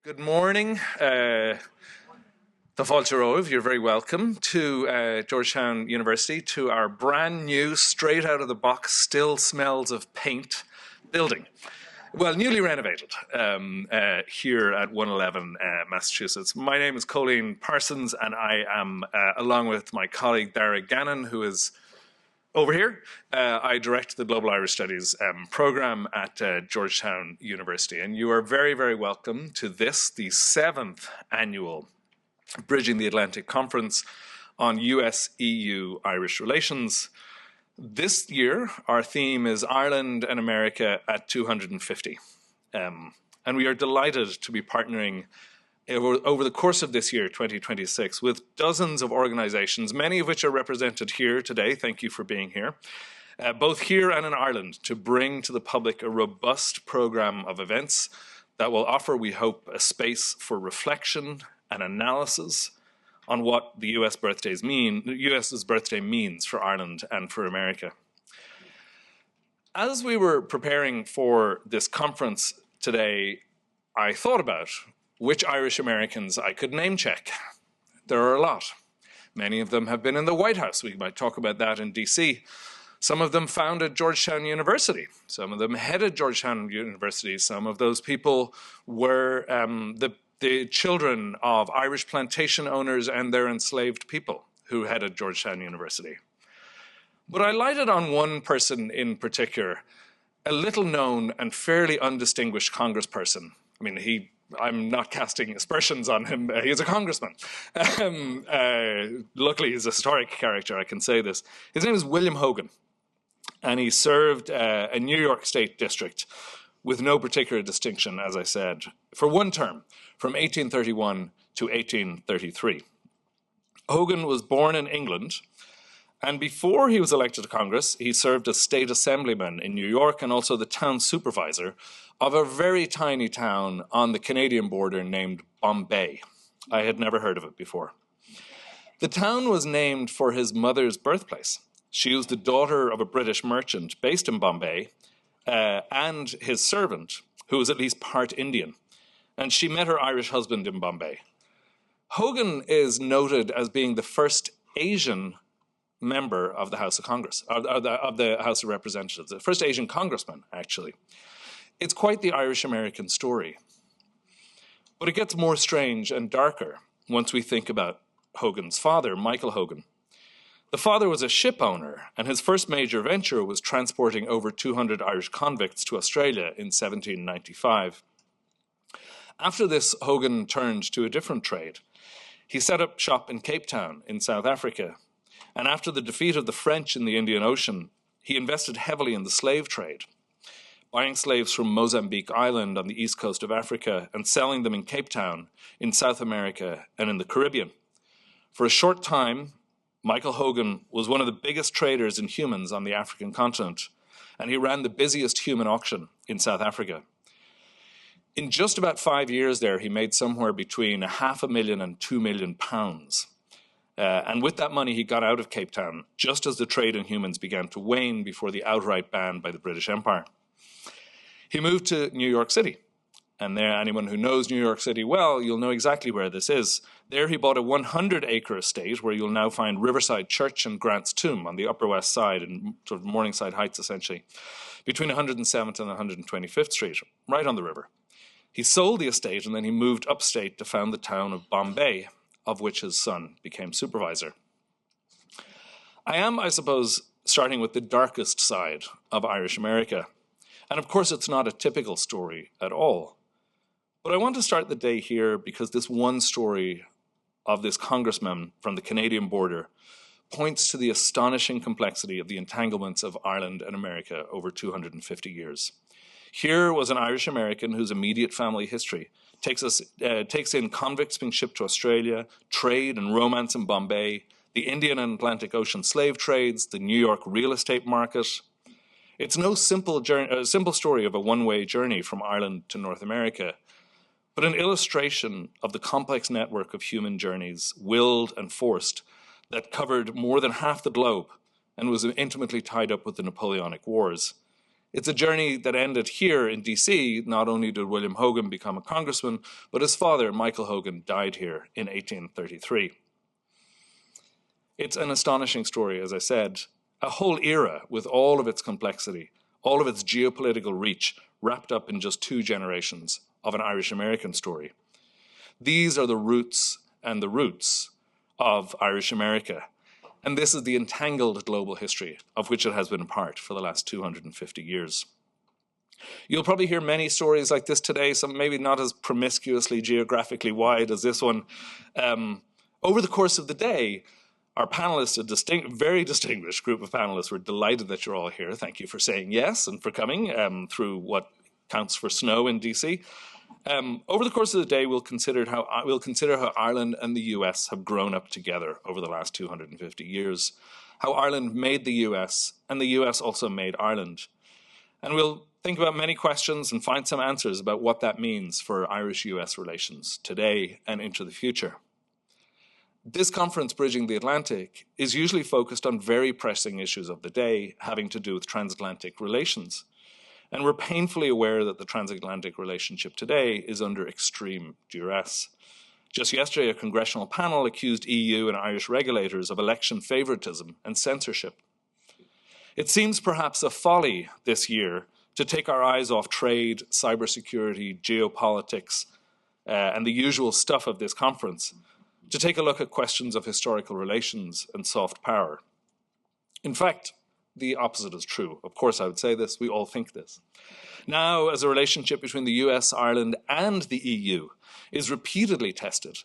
Good morning. The Fáilte you're very welcome to Georgetown University, to our brand new, straight out of the box, still smells of paint building. Well, newly renovated here at 111 Massachusetts. My name is Cóilín Parsons, and I am, along with my colleague Darragh Gannon, who is over here, I direct the Global Irish Studies program at Georgetown University. And you are very, very welcome to this, the 7th annual Bridging the Atlantic Conference on US-EU-Irish Relations. This year, our theme is Ireland and America at 250. And we are delighted to be partnering over the course of this year, 2026, with dozens of organizations, many of which are represented here today. Thank you for being here, both here and in Ireland, to bring to the public a robust program of events that will offer, we hope, a space for reflection and analysis on what the US's birthday means for Ireland and for America. As we were preparing for this conference today, I thought about which Irish Americans I could name check. There are a lot. Many of them have been in the White House. We might talk about that in DC. Some of them founded Georgetown University. Some of them headed Georgetown University. Some of those people were the children of Irish plantation owners and their enslaved people who headed Georgetown University. But I lighted on one person in particular, a little known and fairly undistinguished congressperson. I mean, I'm not casting aspersions on him. He's a congressman. Luckily, he's a historic character, I can say this. His name is William Hogan, and he served a New York State district with no particular distinction, as I said, for one term, from 1831 to 1833. Hogan was born in England, and before he was elected to Congress, he served as state assemblyman in New York and also the town supervisor of a very tiny town on the Canadian border named Bombay. I had never heard of it before. The town was named for his mother's birthplace. She was the daughter of a British merchant based in Bombay and his servant, who was at least part Indian. And she met her Irish husband in Bombay. Hogan is noted as being the first Asian member of the House of Congress, of the House of Representatives, the first Asian congressman, actually. It's quite the Irish-American story. But it gets more strange and darker once we think about Hogan's father, Michael Hogan. The father was a ship owner, and his first major venture was transporting over 200 Irish convicts to Australia in 1795. After this, Hogan turned to a different trade. He set up shop in Cape Town in South Africa, and after the defeat of the French in the Indian Ocean, he invested heavily in the slave trade, buying slaves from Mozambique Island on the east coast of Africa and selling them in Cape Town, in South America, and in the Caribbean. For a short time, Michael Hogan was one of the biggest traders in humans on the African continent, and he ran the busiest human auction in South Africa. In just about 5 years there, he made somewhere between £500,000 and £2 million. And with that money, he got out of Cape Town, just as the trade in humans began to wane before the outright ban by the British Empire. He moved to New York City. And there, anyone who knows New York City well, you'll know exactly where this is. There he bought a 100-acre estate where you'll now find Riverside Church and Grant's Tomb on the Upper West Side, in sort of Morningside Heights, essentially, between 107th and 125th Street, right on the river. He sold the estate, and then he moved upstate to found the town of Bombay, of which his son became supervisor. I am, I suppose, starting with the darkest side of Irish America. And of course, it's not a typical story at all. But I want to start the day here because this one story of this congressman from the Canadian border points to the astonishing complexity of the entanglements of Ireland and America over 250 years. Here was an Irish American whose immediate family history takes in convicts being shipped to Australia, trade and romance in Bombay, the Indian and Atlantic Ocean slave trades, the New York real estate market. It's no simple story of a one-way journey from Ireland to North America, but an illustration of the complex network of human journeys, willed and forced, that covered more than half the globe and was intimately tied up with the Napoleonic Wars. It's a journey that ended here in DC. Not only did William Hogan become a congressman, but his father, Michael Hogan, died here in 1833. It's an astonishing story, as I said, a whole era with all of its complexity, all of its geopolitical reach, wrapped up in just 2 generations of an Irish-American story. These are the roots and the roots of Irish America. And this is the entangled global history of which it has been a part for the last 250 years. You'll probably hear many stories like this today, some maybe not as promiscuously geographically wide as this one. Over the course of the day, our panelists, a very distinguished group of panelists, we're delighted that you're all here. Thank you for saying yes and for coming through what counts for snow in DC. Over the course of the day, we'll consider how Ireland and the US have grown up together over the last 250 years, how Ireland made the US and the US also made Ireland. And we'll think about many questions and find some answers about what that means for Irish-US relations today and into the future. This conference, Bridging the Atlantic, is usually focused on very pressing issues of the day having to do with transatlantic relations. And we're painfully aware that the transatlantic relationship today is under extreme duress. Just yesterday, a congressional panel accused EU and Irish regulators of election favoritism and censorship. It seems perhaps a folly this year to take our eyes off trade, cybersecurity, geopolitics, and the usual stuff of this conference, to take a look at questions of historical relations and soft power. In fact, the opposite is true. Of course, I would say this. We all think this. Now, as a relationship between the US, Ireland, and the EU is repeatedly tested,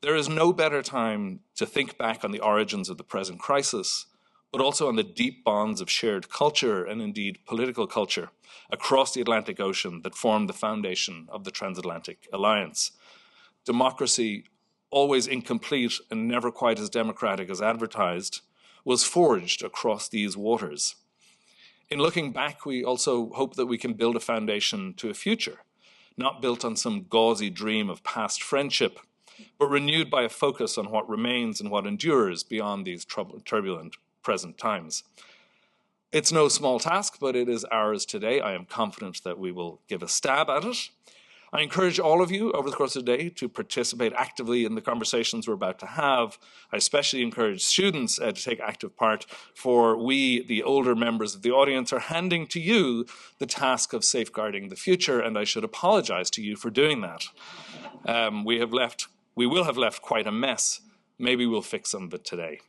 there is no better time to think back on the origins of the present crisis, but also on the deep bonds of shared culture and indeed political culture across the Atlantic Ocean that formed the foundation of the transatlantic alliance. Democracy, always incomplete and never quite as democratic as advertised, was forged across these waters. In looking back, we also hope that we can build a foundation to a future, not built on some gauzy dream of past friendship, but renewed by a focus on what remains and what endures beyond these turbulent present times. It's no small task, but it is ours today. I am confident that we will give a stab at it. I encourage all of you over the course of the day to participate actively in the conversations we're about to have. I especially encourage students to take active part, for we, the older members of the audience, are handing to you the task of safeguarding the future, and I should apologize to you for doing that. We will have left quite a mess. Maybe we'll fix some of it today.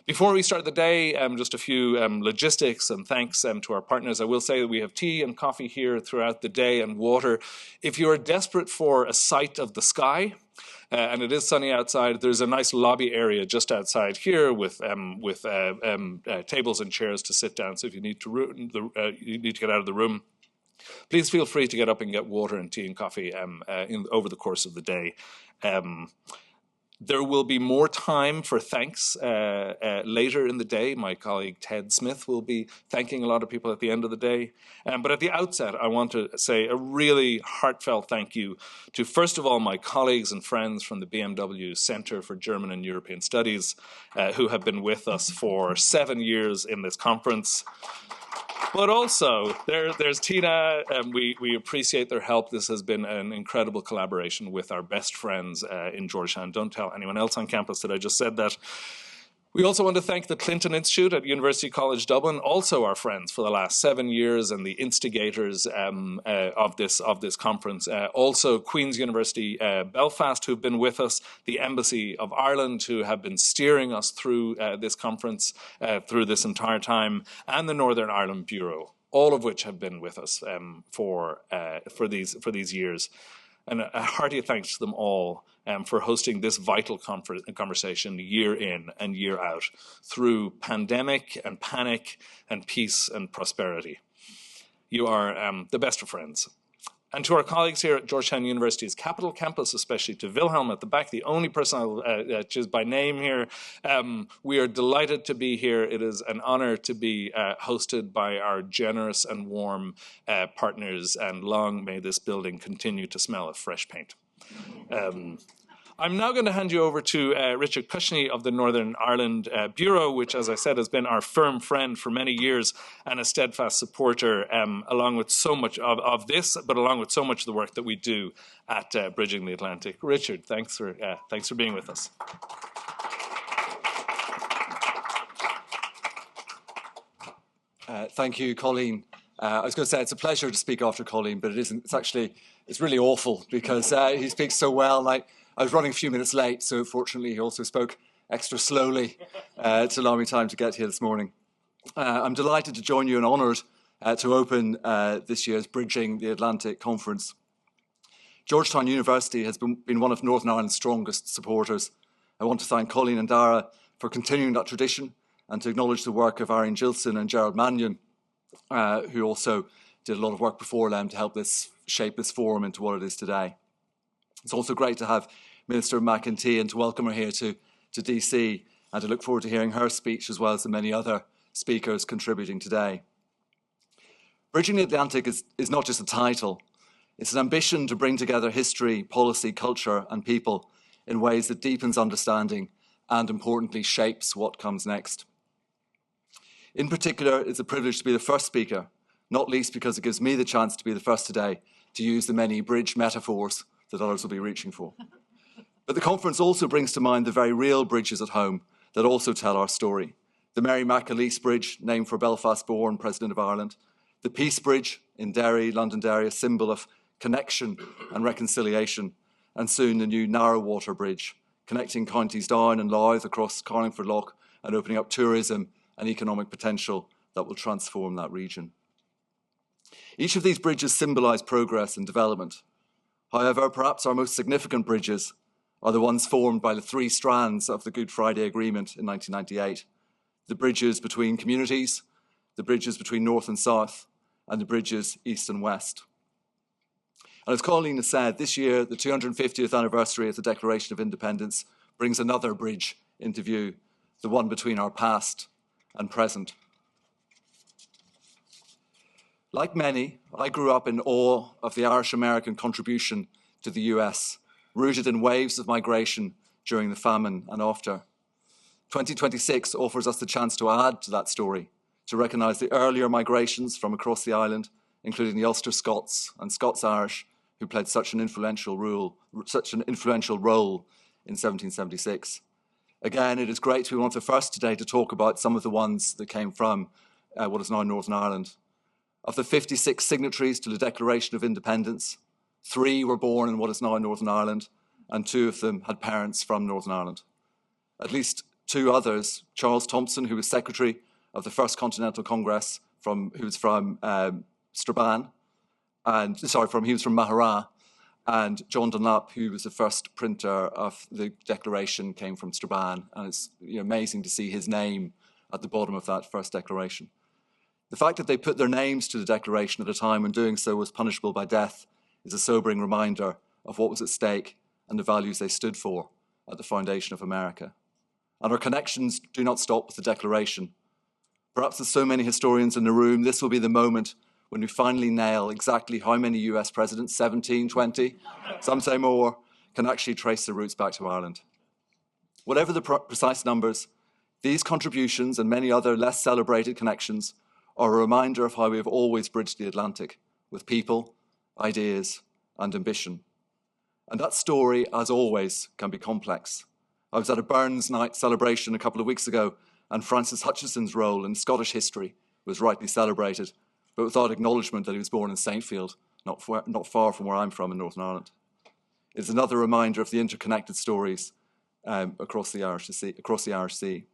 Before we start the day, just a few logistics and thanks to our partners. I will say that we have tea and coffee here throughout the day and water. If you are desperate for a sight of the sky, and it is sunny outside, there's a nice lobby area just outside here with tables and chairs to sit down. So if you need to get out of the room, please feel free to get up and get water and tea and coffee over the course of the day. There will be more time for thanks later in the day. My colleague Ted Smith will be thanking a lot of people at the end of the day. But at the outset, I want to say a really heartfelt thank you to, first of all, my colleagues and friends from the BMW Center for German and European Studies, who have been with us for 7 years in this conference. But also, there's Tina, and we appreciate their help. This has been an incredible collaboration with our best friends in Georgetown. Don't tell anyone else on campus that I just said that. We also want to thank the Clinton Institute at University College Dublin, also our friends for the last 7 years and the instigators of this conference. Also Queen's University Belfast, who've been with us, the Embassy of Ireland, who have been steering us through this conference through this entire time, and the Northern Ireland Bureau, all of which have been with us for these years. And a hearty thanks to them all for hosting this vital conversation year in and year out through pandemic and panic and peace and prosperity. You are the best of friends. And to our colleagues here at Georgetown University's Capital Campus, especially to Wilhelm at the back, the only person I'll choose by name here, we are delighted to be here. It is an honor to be hosted by our generous and warm partners, and long may this building continue to smell of fresh paint. I'm now going to hand you over to Richard Cushnie of the Northern Ireland Bureau, which, as I said, has been our firm friend for many years and a steadfast supporter, along with so much of this, but along with so much of the work that we do at Bridging the Atlantic. Richard, thanks for being with us. Thank you, Cóilín. I was going to say it's a pleasure to speak after Cóilín, but it isn't. It's really awful because he speaks so well. I was running a few minutes late, so fortunately he also spoke extra slowly to allow me time to get here this morning. I'm delighted to join you and honoured to open this year's Bridging the Atlantic conference. Georgetown University has been one of Northern Ireland's strongest supporters. I want to thank Cóilín and Darragh for continuing that tradition and to acknowledge the work of Arian Gilson and Gerald Marion, who also did a lot of work before them to help shape this forum into what it is today. It's also great to have Minister McMahon and to welcome her here to DC and to look forward to hearing her speech as well as the many other speakers contributing today. Bridging the Atlantic is not just a title, it's an ambition to bring together history, policy, culture and people in ways that deepens understanding and importantly shapes what comes next. In particular, it's a privilege to be the first speaker, not least because it gives me the chance to be the first today to use the many bridge metaphors that others will be reaching for. But the conference also brings to mind the very real bridges at home that also tell our story. The Mary McAleese Bridge, named for Belfast-born President of Ireland. The Peace Bridge in Derry, Londonderry, a symbol of connection and reconciliation. And soon the new Narrowwater Bridge, connecting counties Down and Louth across Carlingford Lough and opening up tourism and economic potential that will transform that region. Each of these bridges symbolise progress and development. However, perhaps our most significant bridges are the ones formed by the three strands of the Good Friday Agreement in 1998. The bridges between communities, the bridges between North and South, and the bridges East and West. And as Cóilín has said, this year, the 250th anniversary of the Declaration of Independence brings another bridge into view, the one between our past and present. Like many, I grew up in awe of the Irish-American contribution to the US, rooted in waves of migration during the famine and after. 2026 offers us the chance to add to that story, to recognise the earlier migrations from across the island, including the Ulster Scots and Scots-Irish, who played such an influential role in 1776. Again, it is great to be one of the first today to talk about some of the ones that came from what is now Northern Ireland. Of the 56 signatories to the Declaration of Independence, 3 were born in what is now Northern Ireland, and 2 of them had parents from Northern Ireland. At least 2 others, Charles Thompson, who was Secretary of the First Continental Congress, who was from Strabane, he was from Maghera, and John Dunlap, who was the first printer of the Declaration, came from Strabane, and it's amazing to see his name at the bottom of that first declaration. The fact that they put their names to the Declaration at a time when doing so was punishable by death is a sobering reminder of what was at stake and the values they stood for at the foundation of America. And our connections do not stop with the Declaration. Perhaps there's so many historians in the room, this will be the moment when we finally nail exactly how many US presidents, 17, 20, some say more, can actually trace their roots back to Ireland. Whatever the precise numbers, these contributions and many other less celebrated connections are a reminder of how we have always bridged the Atlantic with people, ideas, and ambition. And that story, as always, can be complex. I was at a Burns Night celebration a couple of weeks ago, and Francis Hutcheson's role in Scottish history was rightly celebrated, but without acknowledgement that he was born in Saintfield, not far from where I'm from in Northern Ireland. It's another reminder of the interconnected stories across the Irish Sea.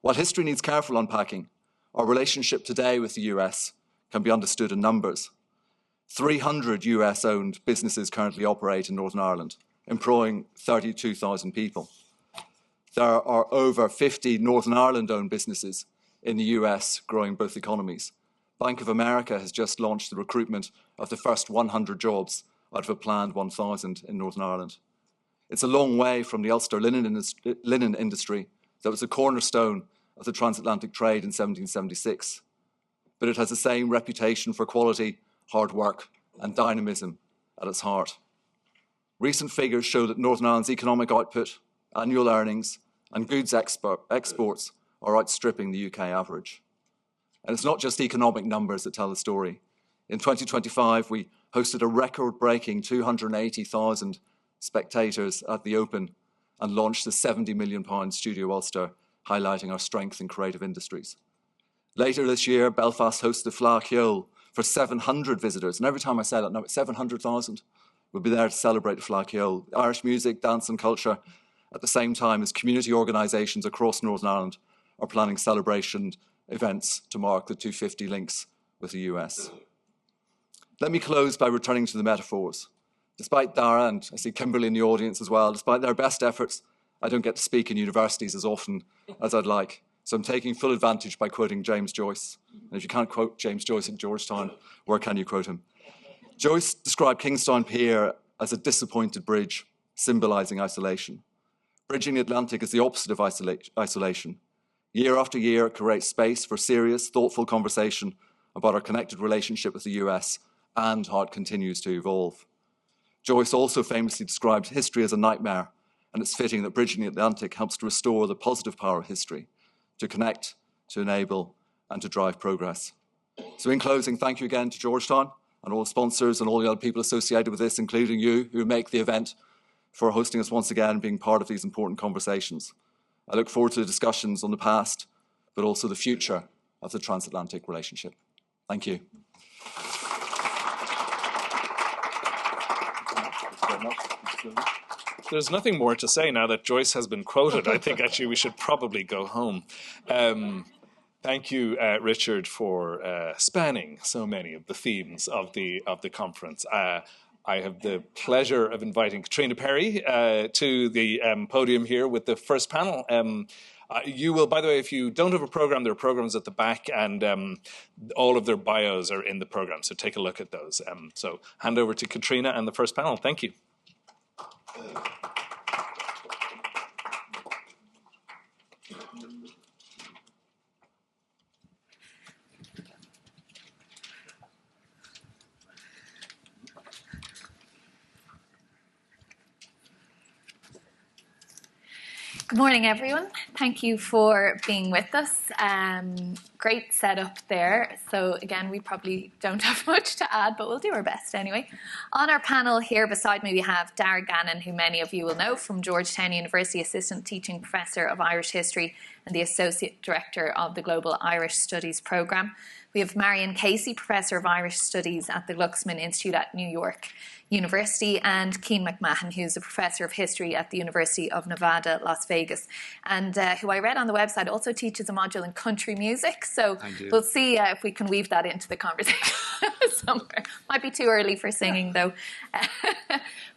While history needs careful unpacking, our relationship today with the US can be understood in numbers. 300 US-owned businesses currently operate in Northern Ireland, employing 32,000 people. There are over 50 Northern Ireland-owned businesses in the US growing both economies. Bank of America has just launched the recruitment of the first 100 jobs out of a planned 1,000 in Northern Ireland. It's a long way from the Ulster linen industry that was a cornerstone of the transatlantic trade in 1776, but it has the same reputation for quality, hard work, and dynamism at its heart. Recent figures show that Northern Ireland's economic output, annual earnings, and goods exports are outstripping the UK average. And it's not just economic numbers that tell the story. In 2025, we hosted a record-breaking 280,000 spectators at the Open and launched the £70 million Studio Ulster, highlighting our strength in creative industries. Later this year, Belfast hosted the Fleadh Cheoil for 700 visitors. And every time I say that, no, it's 700,000. We'll be there to celebrate the Fleadh Cheoil. Irish music, dance and culture, at the same time as community organisations across Northern Ireland are planning celebration events to mark the 250 links with the US. Let me close by returning to the metaphors. Despite Darragh, and I see Kimberly in the audience as well, despite their best efforts, I don't get to speak in universities as often as I'd like. So I'm taking full advantage by quoting James Joyce. And if you can't quote James Joyce at Georgetown, where can you quote him? Joyce described Kingstown Pier as a disappointed bridge, symbolising isolation. Bridging the Atlantic is the opposite of isolation. Year after year, it creates space for serious, thoughtful conversation about our connected relationship with the US and how it continues to evolve. Joyce also famously described history as a nightmare, and it's fitting that Bridging the Atlantic helps to restore the positive power of history, to connect, to enable, and to drive progress. So in closing, thank you again to Georgetown and all the sponsors and all the other people associated with this, including you, who make the event, for hosting us once again and being part of these important conversations. I look forward to the discussions on the past, but also the future of the transatlantic relationship. Thank you. There's nothing more to say now that Joyce has been quoted. I think actually we should probably go home. Thank you, Richard, for spanning so many of the themes of the conference. I have the pleasure of inviting Caitríona Perry to the podium here with the first panel. You will, by the way, if you don't have a program, there are programs at the back, and all of their bios are in the program, so take a look at those. So hand over to Caitríona and the first panel. Thank you. Good morning, everyone. Thank you for being with us. Great setup there. So again, we probably don't have much to add, but we'll do our best anyway. On our panel here beside me, we have Darragh Gannon, who many of you will know from Georgetown University, Assistant Teaching Professor of Irish History and the Associate Director of the Global Irish Studies Programme. We have Marion, Professor of Irish Studies at the Glucksman Institute at New York University, and Cian McMahon, who's a Professor of History at the University of Nevada, Las Vegas, and who I read on the website also teaches a module in country music. So we'll see if we can weave that into the conversation somewhere. Might be too early for singing, though.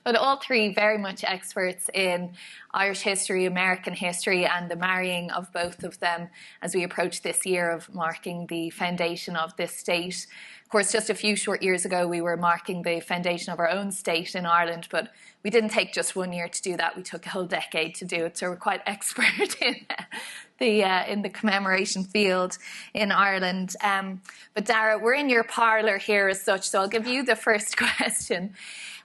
But all three very much experts in Irish history, American history, and the marrying of both of them as we approach this year of marking the foundation of this state. Of course, just a few short years ago, we were marking the foundation of our own state in Ireland, but we didn't take just 1 year to do that. We took a whole decade to do it, so we're quite expert in the commemoration field in Ireland. But Darragh, we're in your parlour here as such, so I'll give you the first question.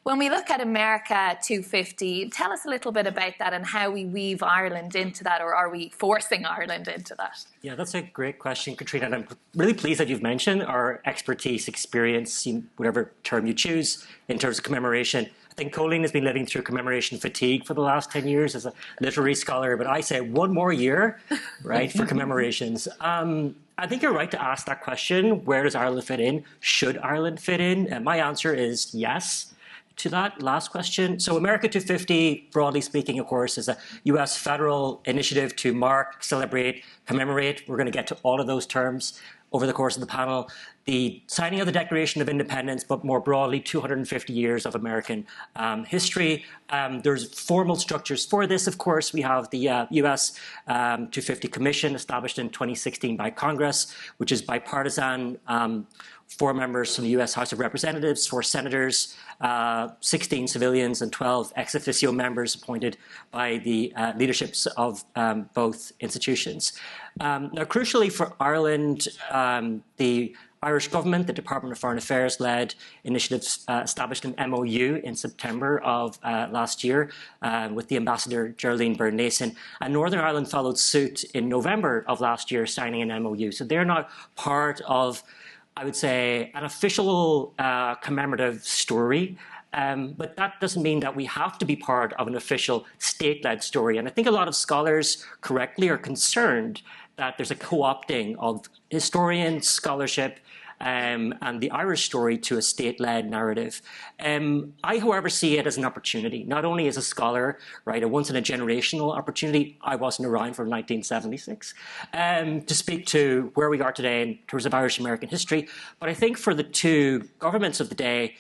When we look at America250, tell us a little bit about that and how we weave Ireland into that, or are we forcing Ireland into that? Yeah, that's a great question, Caitríona, and I'm really pleased that you've mentioned our expertise, experience, whatever term you choose, in terms of commemoration. I think Cóilín has been living through commemoration fatigue for the last 10 years as a literary scholar, but I say one more year, right, for commemorations. I think you're right to ask that question, where does Ireland fit in? Should Ireland fit in? And my answer is yes. To that last question, so America250, broadly speaking, of course, is a US federal initiative to mark, celebrate, commemorate. We're going to get to all of those terms over the course of the panel. The signing of the Declaration of Independence, but more broadly, 250 years of American history. There's formal structures for this, of course. We have the US 250 Commission established in 2016 by Congress, which is bipartisan. 4 members from the US House of Representatives, 4 senators, 16 civilians, and 12 ex officio members appointed by the leaderships of both institutions. Now, crucially for Ireland, the Irish government, the Department of Foreign Affairs led initiatives established an MOU in September of last year with the ambassador Geraldine Byrne-Nason, and Northern Ireland followed suit in November of last year, signing an MOU. So they're not part of, I would say, an official commemorative story. But that doesn't mean that we have to be part of an official state-led story. And I think a lot of scholars correctly are concerned that there's a co-opting of historian scholarship and the Irish story to a state-led narrative. I, however, see it as an opportunity, not only as a scholar, right, a once-in-a-generational opportunity. I wasn't around from 1976 to speak to where we are today in terms of Irish-American history. But I think for the two governments of the day,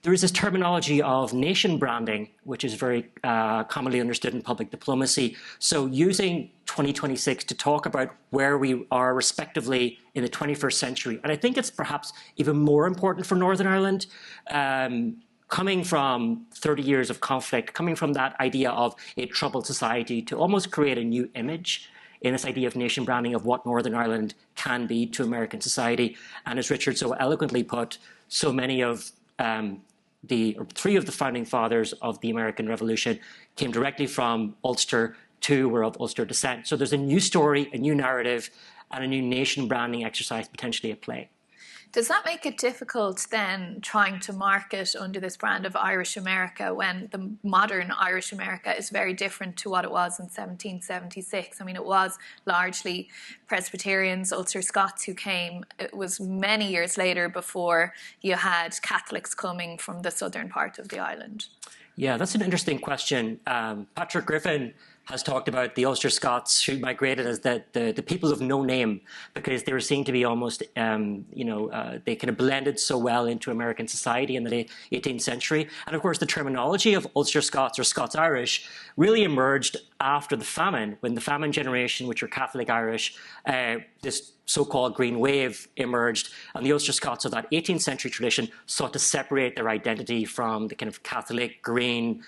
there is this terminology of nation branding, which is very commonly understood in public diplomacy. So using 2026 to talk about where we are respectively in the 21st century. And I think it's perhaps even more important for Northern Ireland, coming from 30 years of conflict, coming from that idea of a troubled society, to almost create a new image in this idea of nation branding of what Northern Ireland can be to American society. And as Richard so eloquently put, so many of three of the founding fathers of the American Revolution came directly from Ulster. Two were of Ulster descent. So there's a new story, a new narrative, and a new nation branding exercise potentially at play. Does that make it difficult then trying to market under this brand of Irish America when the modern Irish America is very different to what it was in 1776? I mean, it was largely Presbyterians, Ulster Scots who came. It was many years later before you had Catholics coming from the southern part of the island. Yeah, that's an interesting question. Patrick Griffin has talked about the Ulster Scots who migrated as the people of no name, because they were seen to be almost, they kind of blended so well into American society in the late 18th century. And of course, the terminology of Ulster Scots or Scots-Irish really emerged after the famine, when the famine generation, which were Catholic Irish, this so-called Green Wave emerged, and the Ulster Scots of that 18th century tradition sought to separate their identity from the kind of Catholic Green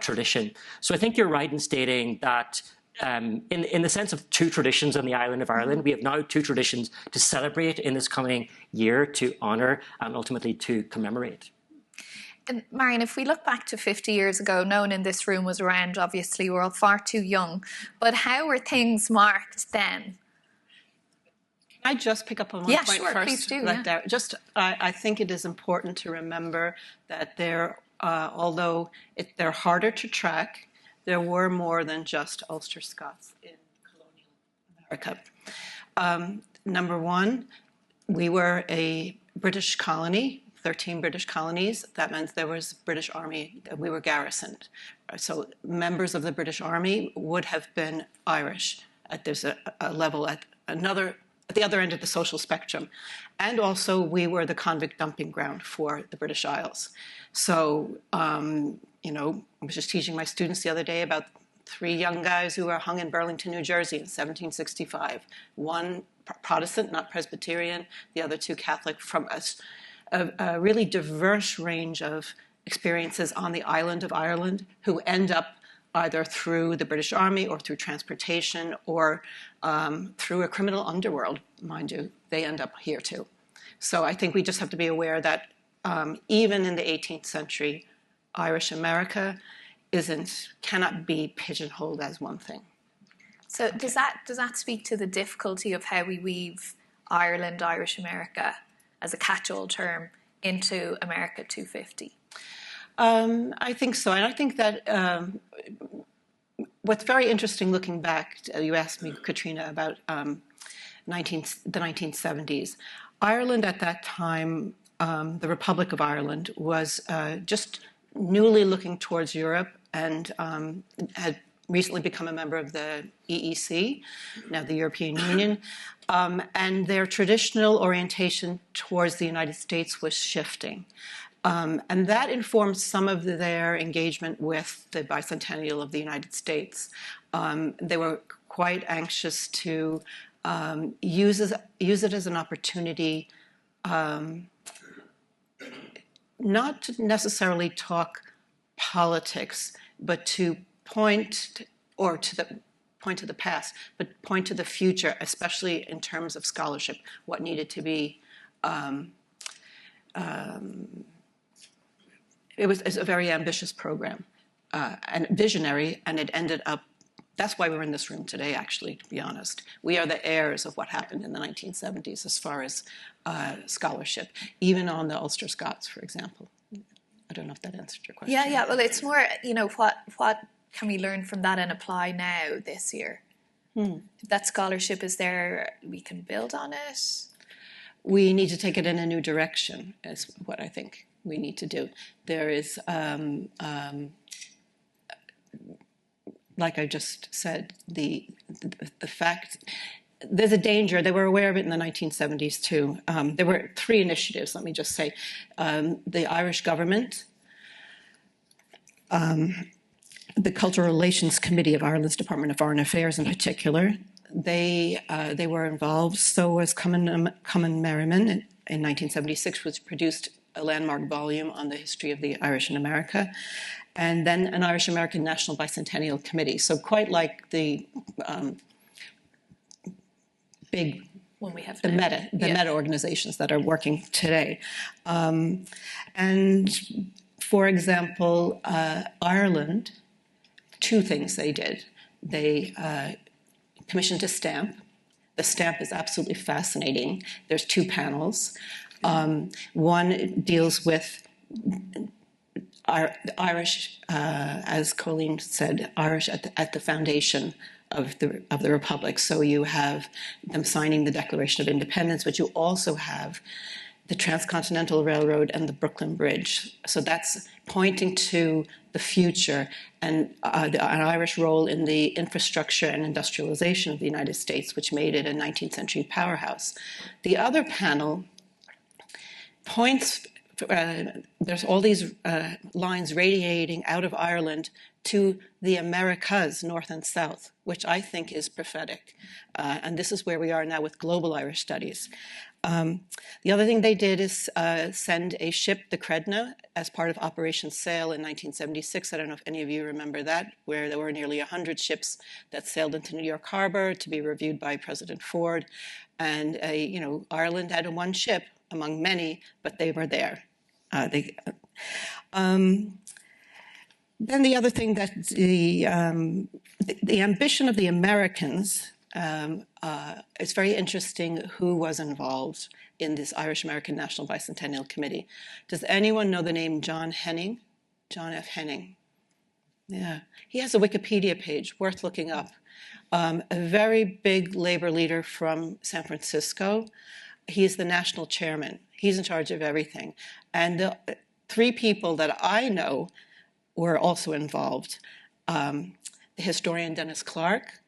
tradition. So I think you're right in stating that in the sense of two traditions on the island of Ireland, we have now two traditions to celebrate in this coming year, to honour and ultimately to commemorate. And Marion, if we look back to 50 years ago, no one in this room was around, obviously, we're all far too young, but how were things marked then? Can I just pick up on one point sure, first? Please do. I think it is important to remember that although they're harder to track, there were more than just Ulster Scots in colonial America. Number one, we were a British colony, 13 British colonies. That meant there was British Army, we were garrisoned. So members of the British Army would have been Irish. There's a level at the other end of the social spectrum. And also we were the convict dumping ground for the British Isles. So, I was just teaching my students the other day about 3 young guys who were hung in Burlington, New Jersey in 1765. One Protestant, not Presbyterian, the other 2 Catholic, from a really diverse range of experiences on the island of Ireland, who end up either through the British Army or through transportation or through a criminal underworld, mind you, they end up here too. So I think we just have to be aware that even in the 18th century, Irish America cannot be pigeonholed as one thing. So does that speak to the difficulty of how we weave Ireland, Irish America as a catch-all term into America250? I think so. And I think that what's very interesting looking back, you asked me, Caitríona, about the 1970s. Ireland at that time, the Republic of Ireland, was just newly looking towards Europe and had recently become a member of the EEC, now the European Union, and their traditional orientation towards the United States was shifting. And that informed some of their engagement with the bicentennial of the United States. They were quite anxious to use it as an opportunity not to necessarily talk politics, but to point or to point to the past, but point to the future, especially in terms of scholarship, what needed to be. It's a very ambitious program and visionary, and it ended up. That's why we're in this room today, actually, to be honest. We are the heirs of what happened in the 1970s as far as scholarship, even on the Ulster Scots, for example. I don't know if that answered your question. Yeah. Well, it's more, what can we learn from that and apply now this year? If that scholarship is there, we can build on it. We need to take it in a new direction, is what I think we need to do. There is, like I just said, the fact, there's a danger. They were aware of it in the 1970s too. There were 3 initiatives, let me just say. The Irish government, the Cultural Relations Committee of Ireland's Department of Foreign Affairs in particular, they were involved. So was Cumann Merriman in 1976, which produced a landmark volume on the history of the Irish in America, and then an Irish-American National Bicentennial Committee. So quite like the big, when we have the meta organizations that are working today. And for example, Ireland, 2 things they did. They commissioned a stamp. The stamp is absolutely fascinating. There's 2 panels. One deals with Irish, as Cóilín said, Irish at the foundation of the Republic. So you have them signing the Declaration of Independence, but you also have the Transcontinental Railroad and the Brooklyn Bridge. So that's pointing to the future and an Irish role in the infrastructure and industrialization of the United States, which made it a 19th century powerhouse. The other panel points, there's all these lines radiating out of Ireland to the Americas, North and South, which I think is prophetic. And this is where we are now with global Irish studies. The other thing they did is send a ship, the Credna, as part of Operation Sail in 1976. I don't know if any of you remember that, where there were nearly 100 ships that sailed into New York Harbor to be reviewed by President Ford. And, Ireland had 1 ship among many, but they were there. Then the other thing that the ambition of the Americans, it's very interesting who was involved in this Irish-American National Bicentennial Committee. Does anyone know the name John Henning? John F. Henning. Yeah, he has a Wikipedia page worth looking up. A very big labor leader from San Francisco. He's the national chairman. He's in charge of everything. And the 3 people that I know were also involved. The historian Dennis Clark,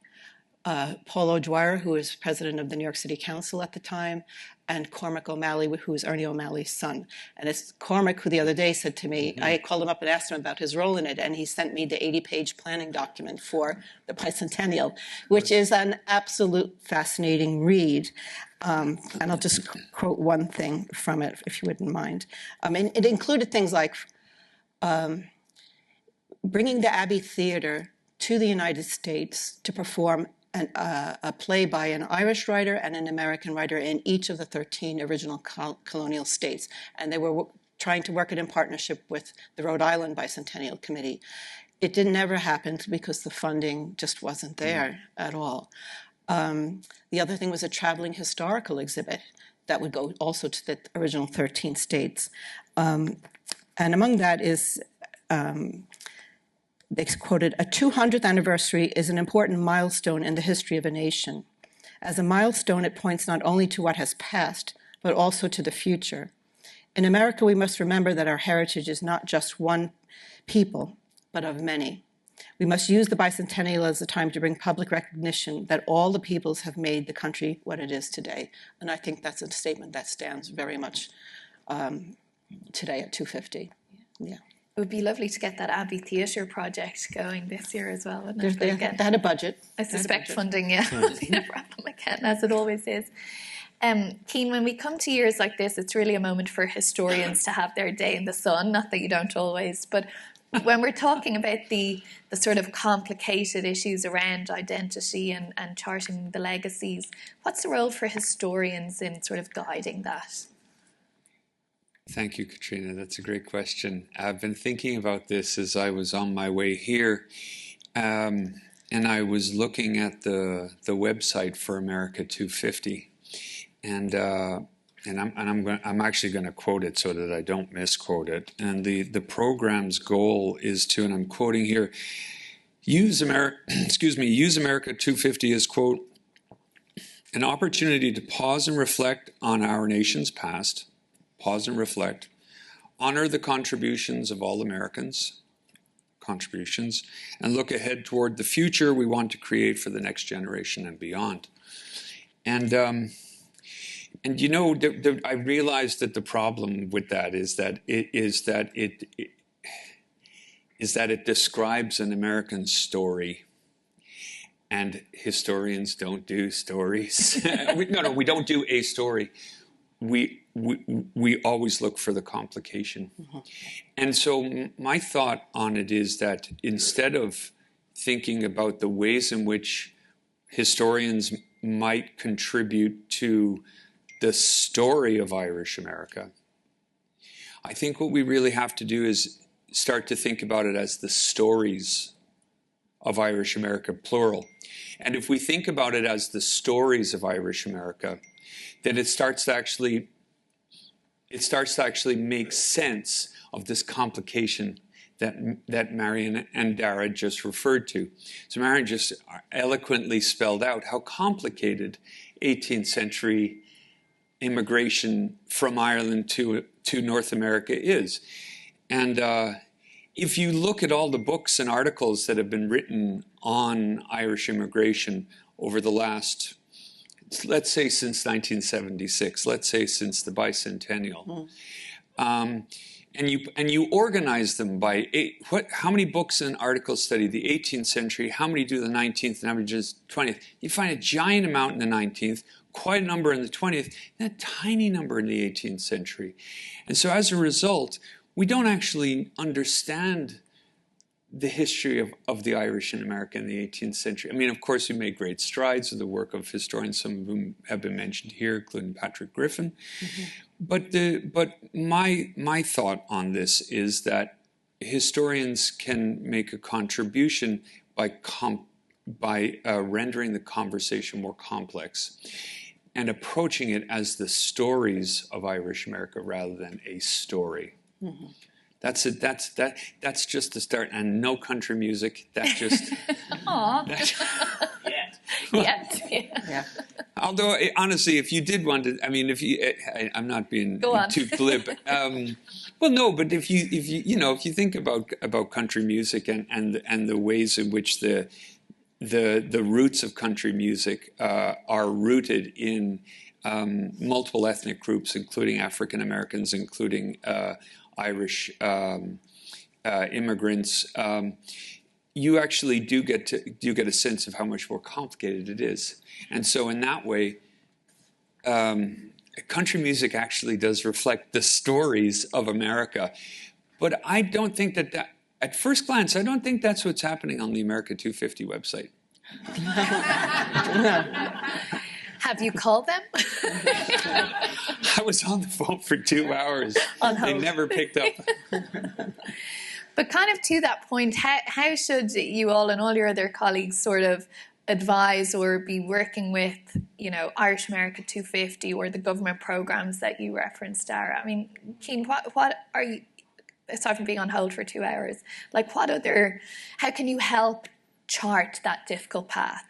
Paul O'Dwyer, who was president of the New York City Council at the time, and Cormac O'Malley, who was Ernie O'Malley's son. And it's Cormac who the other day said to me, I called him up and asked him about his role in it, and he sent me the 80-page planning document for the bicentennial, which is an absolute fascinating read. And I'll just quote one thing from it, if you wouldn't mind. It included things like bringing the Abbey Theatre to the United States to perform a play by an Irish writer and an American writer in each of the 13 original colonial states. And they were trying to work it in partnership with the Rhode Island Bicentennial Committee. It never happened because the funding just wasn't there at all. The other thing was a traveling historical exhibit that would go also to the original 13 states. And among that is, they quoted, a 200th anniversary is an important milestone in the history of a nation. As a milestone, it points not only to what has passed, but also to the future. In America, we must remember that our heritage is not just one people, but of many. We must use the bicentennial as a time to bring public recognition that all the peoples have made the country what it is today. And I think that's a statement that stands very much today at 250. Yeah. It would be lovely to get that Abbey Theatre project going this year as well, wouldn't it? They had a budget. I suspect funding, will be a problem again, as it always is. Cian, when we come to years like this, it's really a moment for historians to have their day in the sun. Not that you don't always, but when we're talking about the sort of complicated issues around identity and charting the legacies, what's the role for historians in sort of guiding that? Thank you, Caitríona. That's a great question. I've been thinking about this as I was on my way here, and I was looking at the website for America250, and I'm actually going to quote it so that I don't misquote it. And the program's goal is to, and I'm quoting here, use America250 as, quote, an opportunity to pause and reflect on our nation's past. Pause and reflect, honor the contributions of all Americans, and look ahead toward the future we want to create for the next generation and beyond. And you know, I realized that the problem with that is that it describes an American story. And historians don't do stories. No, we don't do a story. We always look for the complication. Mm-hmm. And so my thought on it is that instead of thinking about the ways in which historians might contribute to the story of Irish America, I think what we really have to do is start to think about it as the stories of Irish America, plural. And if we think about it as the stories of Irish America, then it starts to actually make sense of this complication that Marion and Darragh just referred to. So Marion just eloquently spelled out how complicated 18th century immigration from Ireland to North America is. And if you look at all the books and articles that have been written on Irish immigration over the last, let's say since 1976, let's say since the bicentennial, and you organize them by how many books and articles study the 18th century, how many do the 19th, and how many just 20th. You find a giant amount in the 19th, quite a number in the 20th, and a tiny number in the 18th century. And so as a result, we don't actually understand the history of the Irish in America in the 18th century. I mean, of course, we made great strides with the work of historians, some of whom have been mentioned here, including Patrick Griffin. Mm-hmm. But my thought on this is that historians can make a contribution by rendering the conversation more complex and approaching it as the stories of Irish America rather than a story. Mm-hmm. That's just the start, and no country music. That just. Yeah. Although honestly, if you did want to, I mean, I'm not being too glib. Well, no, but if you think about country music and the ways in which the roots of country music are rooted in multiple ethnic groups, including African Americans, including Irish immigrants, you actually do get a sense of how much more complicated it is. And so in that way, country music actually does reflect the stories of America. But I don't think that at first glance, I don't think that's what's happening on the America250 website. Have you called them? I was on the phone for 2 hours. They never picked up. But kind of to that point, how should you all and all your other colleagues sort of advise or be working with, Irish America250 or the government programs that you referenced, Darragh? I mean, Cian, what are you, aside from being on hold for 2 hours, how can you help chart that difficult path?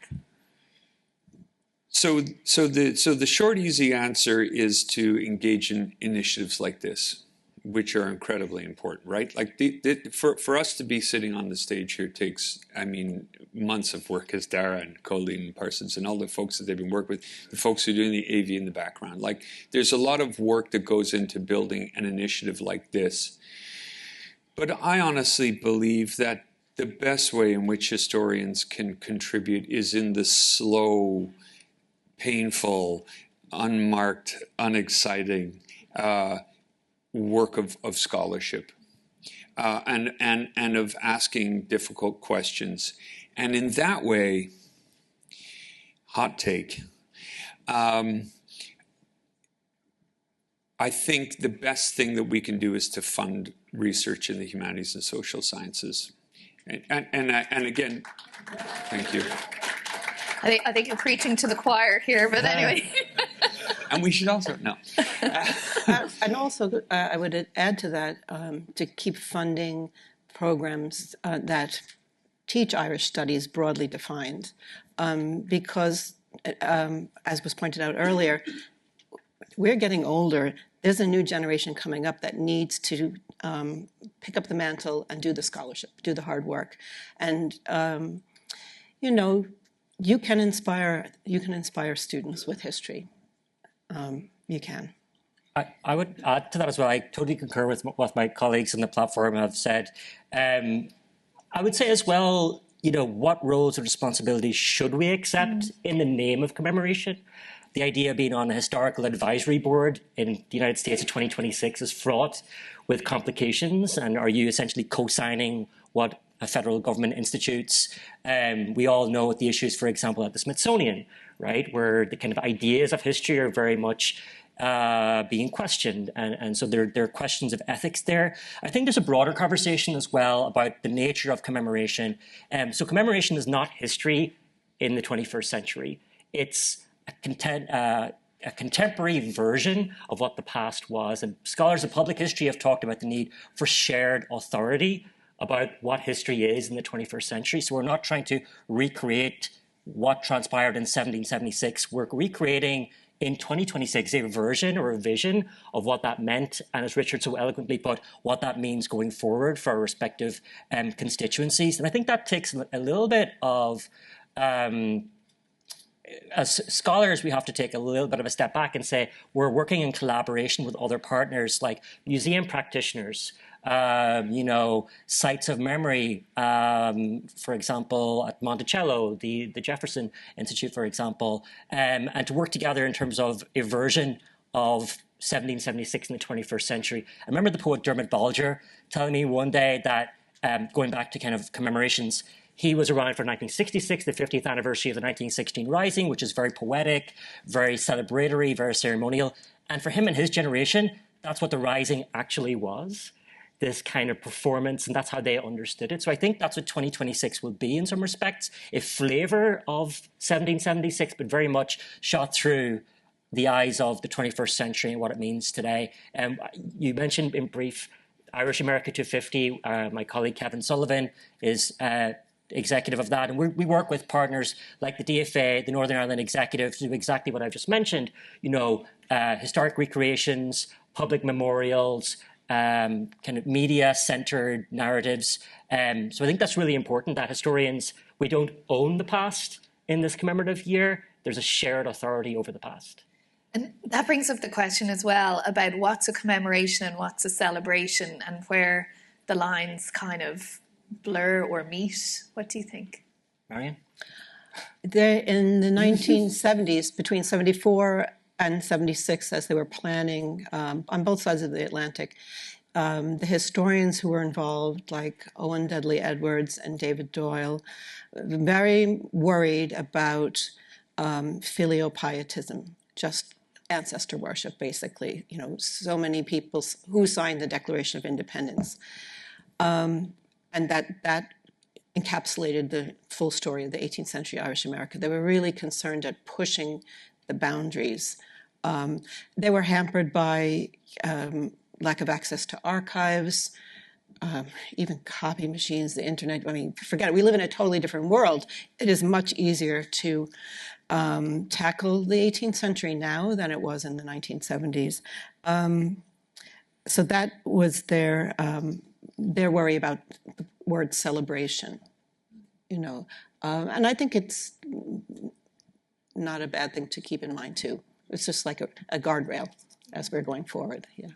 So the short, easy answer is to engage in initiatives like this, which are incredibly important, right? Like for us to be sitting on the stage here takes, months of work, as Darragh and Cóilín and Parsons and all the folks that they've been working with, the folks who are doing the AV in the background. Like, there's a lot of work that goes into building an initiative like this. But I honestly believe that the best way in which historians can contribute is in the slow, painful, unmarked, unexciting work of scholarship. and of asking difficult questions. And in that way, hot take, I think the best thing that we can do is to fund research in the humanities and social sciences. And again, thank you. I think you're preaching to the choir here, but anyway. And we should also, no. And also, I would add to that, to keep funding programs that teach Irish studies broadly defined, because, as was pointed out earlier, we're getting older. There's a new generation coming up that needs to pick up the mantle and do the scholarship, do the hard work. And, you know, you can inspire students with history. You can. I would add to that as well. I totally concur with what my colleagues on the platform have said. I would say as well, you know, what roles and responsibilities should we accept in the name of commemoration? The idea of being on a historical advisory board in the United States in 2026 is fraught with complications. And are you essentially co-signing what a federal government institutes? We all know what the issues, for example, at the Smithsonian, right, where the kind of ideas of history are very much being questioned. And so there are questions of ethics there. I think there's a broader conversation as well about the nature of commemoration. So commemoration is not history in the 21st century. It's a contemporary version of what the past was. And scholars of public history have talked about the need for shared authority about what history is in the 21st century. So we're not trying to recreate what transpired in 1776. We're recreating in 2026 a version or a vision of what that meant, and as Richard so eloquently put, what that means going forward for our respective constituencies. And I think that takes a little bit of, as scholars, we have to take a little bit of a step back and say we're working in collaboration with other partners like museum practitioners, you know, sites of memory, for example, at Monticello, the Jefferson Institute, for example, and to work together in terms of a version of 1776 in the 21st century. I remember the poet Dermot Bolger telling me one day that, going back to kind of commemorations, he was around for 1966, the 50th anniversary of the 1916 Rising, which is very poetic, very celebratory, very ceremonial. And for him and his generation, that's what the Rising actually was, this kind of performance, and that's how they understood it. So I think that's what 2026 will be in some respects, a flavor of 1776, but very much shot through the eyes of the 21st century and what it means today. You mentioned in brief Irish America250. My colleague Kevin Sullivan is executive of that. And we work with partners like the DFA, the Northern Ireland Executive, to do exactly what I've just mentioned, you know, historic recreations, public memorials, kind of media-centered narratives. So I think that's really important that historians, we don't own the past in this commemorative year. There's a shared authority over the past. And that brings up the question as well about what's a commemoration and what's a celebration and where the lines kind of blur or meet. What do you think? Marion? In the 1970s, between 74 and 76, as they were planning on both sides of the Atlantic, the historians who were involved, like Owen Dudley Edwards and David Doyle, very worried about filiopietism, just ancestor worship, basically. You know, so many people who signed the Declaration of Independence. And that encapsulated the full story of the 18th century Irish America. They were really concerned at pushing the boundaries. They were hampered by lack of access to archives, even copy machines, the internet. I mean, forget it. We live in a totally different world. It is much easier to tackle the 18th century now than it was in the 1970s. So that was their worry about the word celebration, you know. And I think it's not a bad thing to keep in mind, too. It's just like a guardrail as we're going forward. Yeah.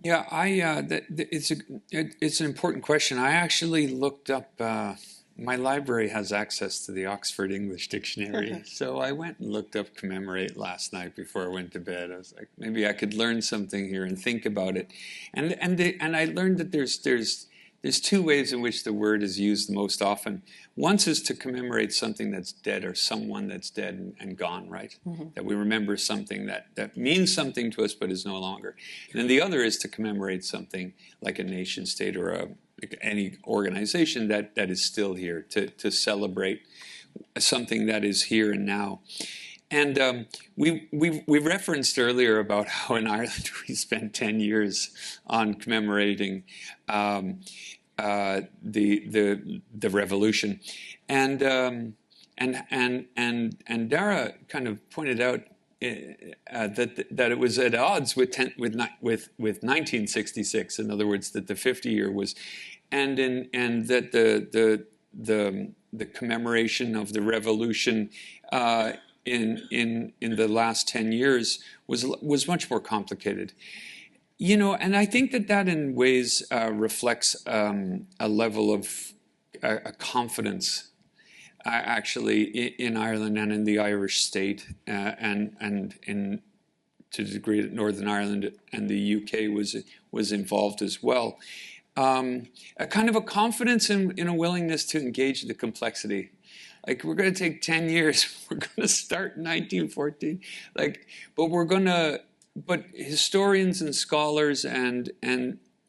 Yeah, it's an important question. I actually looked up my library has access to the Oxford English Dictionary, so I went and looked up commemorate last night before I went to bed. I was like, maybe I could learn something here and think about it, and I learned that there's two ways in which the word is used most often. One is to commemorate something that's dead or someone that's dead and gone, right? That we remember something that means something to us but is no longer. And then the other is to commemorate something like a nation state or any organization that is still here, to celebrate something that is here and now. And we referenced earlier about how in Ireland we spent 10 years on commemorating the revolution, and Darragh kind of pointed out that it was at odds with 1966. In other words, that the 50 year was, and that the commemoration of the revolution in the last 10 years was much more complicated. You know, and I think that in ways reflects a level of a confidence actually in Ireland and in the Irish state, and in to the degree that Northern Ireland and the UK was involved as well. A kind of a confidence in a willingness to engage the complexity. Like, we're going to take 10 years. We're going to start in 1914. But historians and scholars and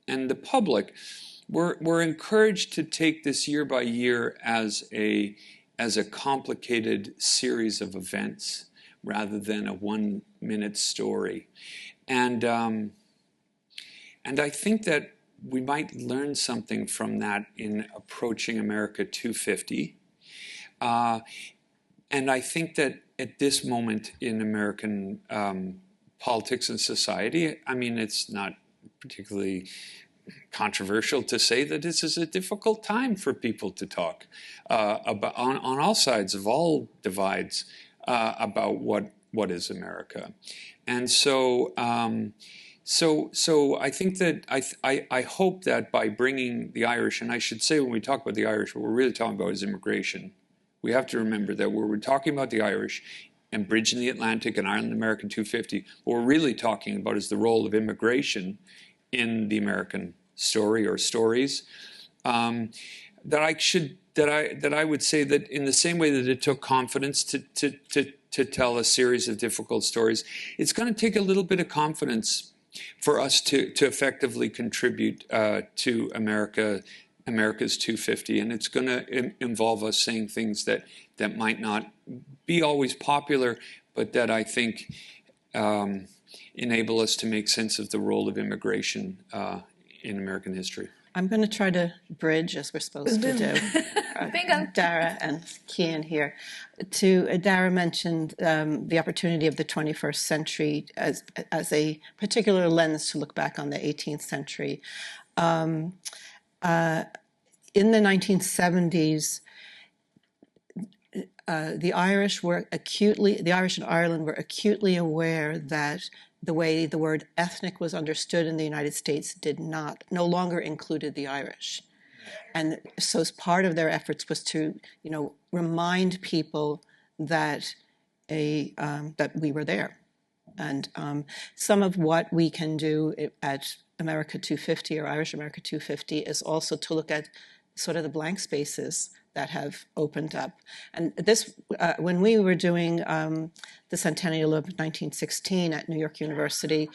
the public were encouraged to take this year by year as a complicated series of events rather than a 1-minute story. And I think that we might learn something from that in approaching America 250. And I think that at this moment in American politics and society, I mean, it's not particularly controversial to say that this is a difficult time for people to talk about on all sides of all divides about what is America. And so I think that I hope that by bringing the Irish, and I should say when we talk about the Irish, what we're really talking about is immigration. We have to remember that when we're talking about the Irish and bridging the Atlantic and Ireland American 250, what we're really talking about is the role of immigration in the American story or stories. That I would say that in the same way that it took confidence to tell a series of difficult stories, it's going to take a little bit of confidence for us to effectively contribute to America's 250, and it's going to involve us saying things that might not be always popular, but that I think enable us to make sense of the role of immigration in American history. I'm going to try to bridge, as we're supposed to do. Darragh and Cian here. Darragh mentioned the opportunity of the 21st century as a particular lens to look back on the 18th century. In the 1970s, the Irish and Ireland were acutely aware that the way the word ethnic was understood in the United States no longer included the Irish. And so as part of their efforts was to, remind people that that we were there. And some of what we can do at America 250 or Irish America 250 is also to look at sort of the blank spaces that have opened up. And this, when we were doing the centennial of 1916 at New York University,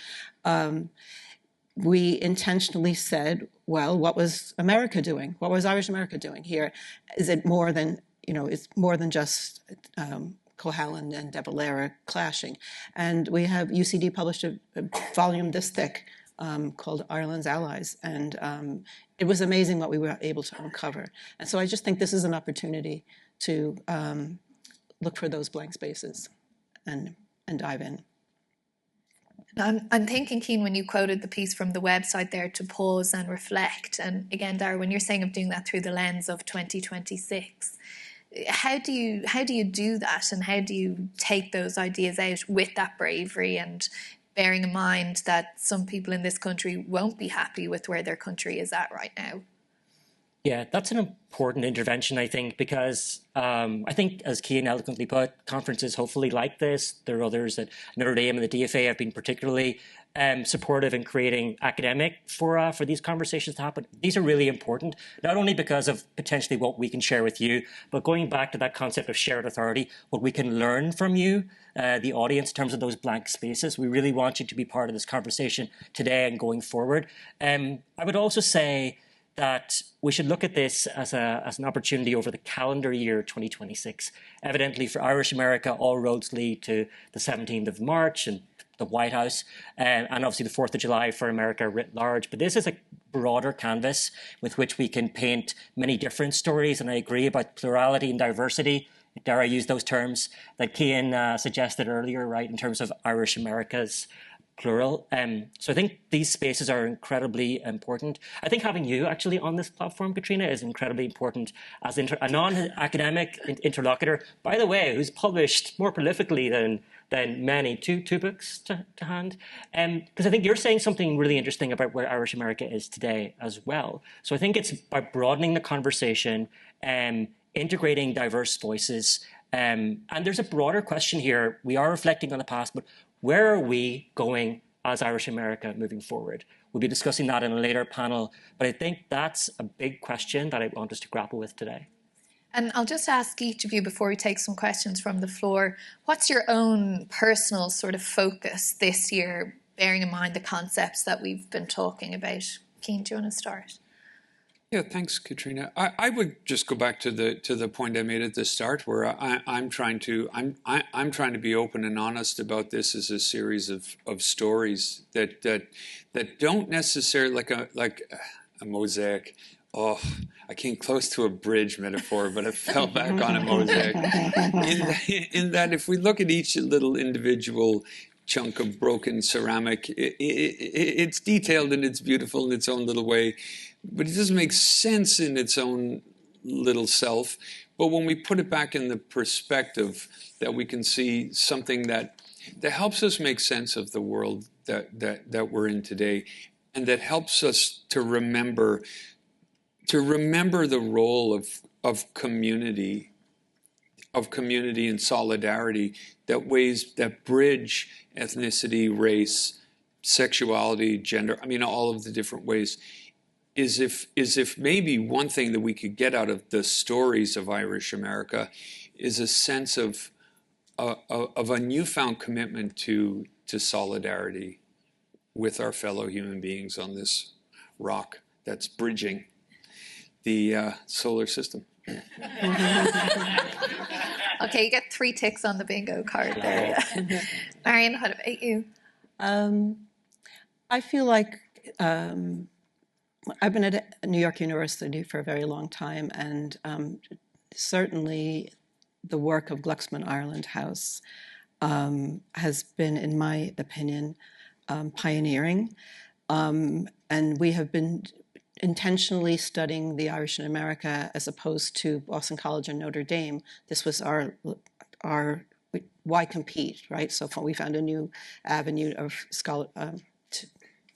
we intentionally said, well, what was America doing? What was Irish America doing here? Is it more than, it's more than just Cóilín and De Valera clashing? And we have, UCD published a volume this thick called Ireland's Allies, and it was amazing what we were able to uncover. And so I just think this is an opportunity to look for those blank spaces and dive in. I'm thinking, Cian, when you quoted the piece from the website there, to pause and reflect. And again, Darragh, when you're saying of doing that through the lens of 2026, how do you do that, and how do you take those ideas out with that bravery, and bearing in mind that some people in this country won't be happy with where their country is at right now? Yeah, that's an important intervention, I think, because I think, as Cian eloquently put, conferences hopefully like this, there are others at Notre Dame and the DFA have been particularly supportive in creating academic for these conversations to happen. These are really important, not only because of potentially what we can share with you, but going back to that concept of shared authority, what we can learn from you, the audience, in terms of those blank spaces. We really want you to be part of this conversation today and going forward. I would also say that we should look at this as an opportunity over the calendar year 2026. Evidently, for Irish America, all roads lead to the 17th of March and the White House, and obviously the 4th of July for America writ large. But this is a broader canvas with which we can paint many different stories, and I agree about plurality and diversity. Darragh used those terms that Cian suggested earlier, right, in terms of Irish America's plural. So I think these spaces are incredibly important. I think having you actually on this platform, Caitríona, is incredibly important as a non-academic interlocutor, by the way, who's published more prolifically than many, two books to hand. Because I think you're saying something really interesting about where Irish America is today as well. So I think it's by broadening the conversation, integrating diverse voices, and there's a broader question here. We are reflecting on the past, but where are we going as Irish America moving forward? We'll be discussing that in a later panel, but I think that's a big question that I want us to grapple with today. And I'll just ask each of you before we take some questions from the floor, what's your own personal sort of focus this year, bearing in mind the concepts that we've been talking about? Cian, do you want to start? Yeah, thanks, Caitríona. I would just go back to the point I made at the start, where I'm trying to be open and honest about this as a series of stories that don't necessarily like a mosaic. Oh, I came close to a bridge metaphor, but I fell back on a mosaic. In that, if we look at each little individual chunk of broken ceramic, it's detailed and it's beautiful in its own little way, but it doesn't make sense in its own little self. But when we put it back in the perspective that we can see something that helps us make sense of the world that we're in today, and that helps us to remember the role of community and solidarity, that bridge ethnicity, race, sexuality, gender, all of the different ways, is if maybe one thing that we could get out of the stories of Irish America is a sense of a newfound commitment to solidarity with our fellow human beings on this rock that's bridging the solar system. Okay, you get 3 ticks on the bingo card there. Marion, what about you? I feel like I've been at New York University for a very long time, and certainly the work of Glucksman Ireland House has been, in my opinion, pioneering. And we have been intentionally studying the Irish in America as opposed to Boston College and Notre Dame. This was our why compete, right? So we found a new avenue of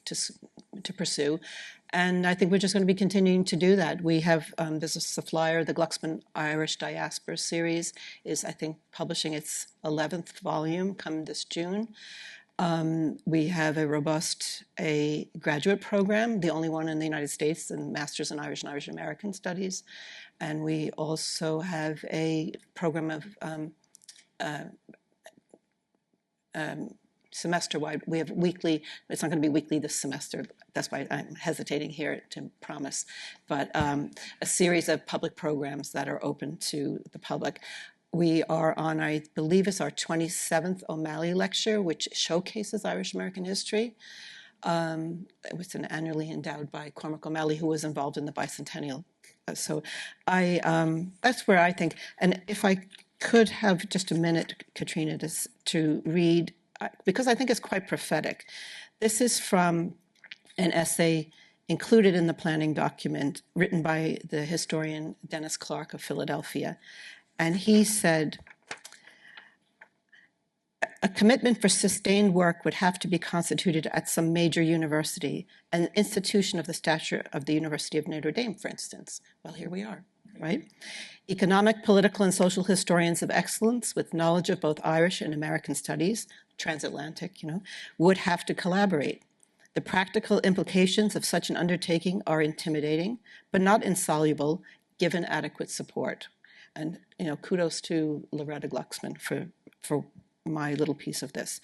to pursue. And I think we're just going to be continuing to do that. We have, there's a flyer, the Glucksman Irish Diaspora Series is, I think, publishing its 11th volume come this June. We have a robust graduate program, the only one in the United States, in Masters in Irish and Irish American Studies. And we also have a program of semester-wide. We have weekly, it's not going to be weekly this semester, that's why I'm hesitating here to promise, but a series of public programs that are open to the public. We are on, I believe it's our 27th O'Malley Lecture, which showcases Irish American history. It was annually endowed by Cormac O'Malley, who was involved in the bicentennial. So that's where I think, and if I could have just a minute, Caitríona, to read, because I think it's quite prophetic. This is from an essay included in the planning document written by the historian Dennis Clark of Philadelphia. And he said, A commitment for sustained work would have to be constituted at some major university, an institution of the stature of the University of Notre Dame, for instance. Well, here we are, right? Economic, political, and social historians of excellence with knowledge of both Irish and American studies, transatlantic, would have to collaborate. The practical implications of such an undertaking are intimidating, but not insoluble, given adequate support. And, kudos to Loretta Glucksman for my little piece of this.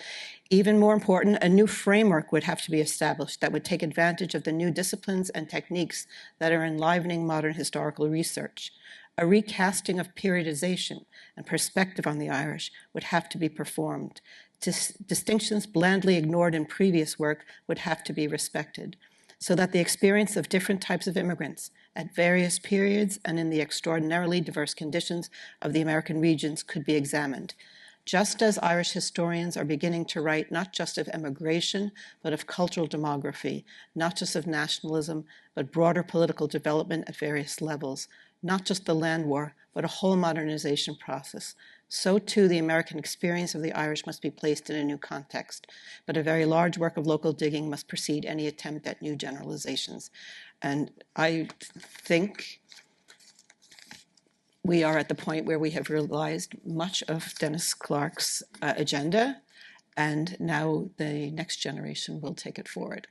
Even more important, a new framework would have to be established that would take advantage of the new disciplines and techniques that are enlivening modern historical research. A recasting of periodization and perspective on the Irish would have to be performed. Distinctions blandly ignored in previous work would have to be respected, so that the experience of different types of immigrants at various periods and in the extraordinarily diverse conditions of the American regions could be examined. Just as Irish historians are beginning to write not just of emigration, but of cultural demography, not just of nationalism, but broader political development at various levels, not just the land war, but a whole modernization process. So too the American experience of the Irish must be placed in a new context, but a very large work of local digging must precede any attempt at new generalizations. And I think we are at the point where we have realized much of Dennis Clarke's agenda, and now the next generation will take it forward.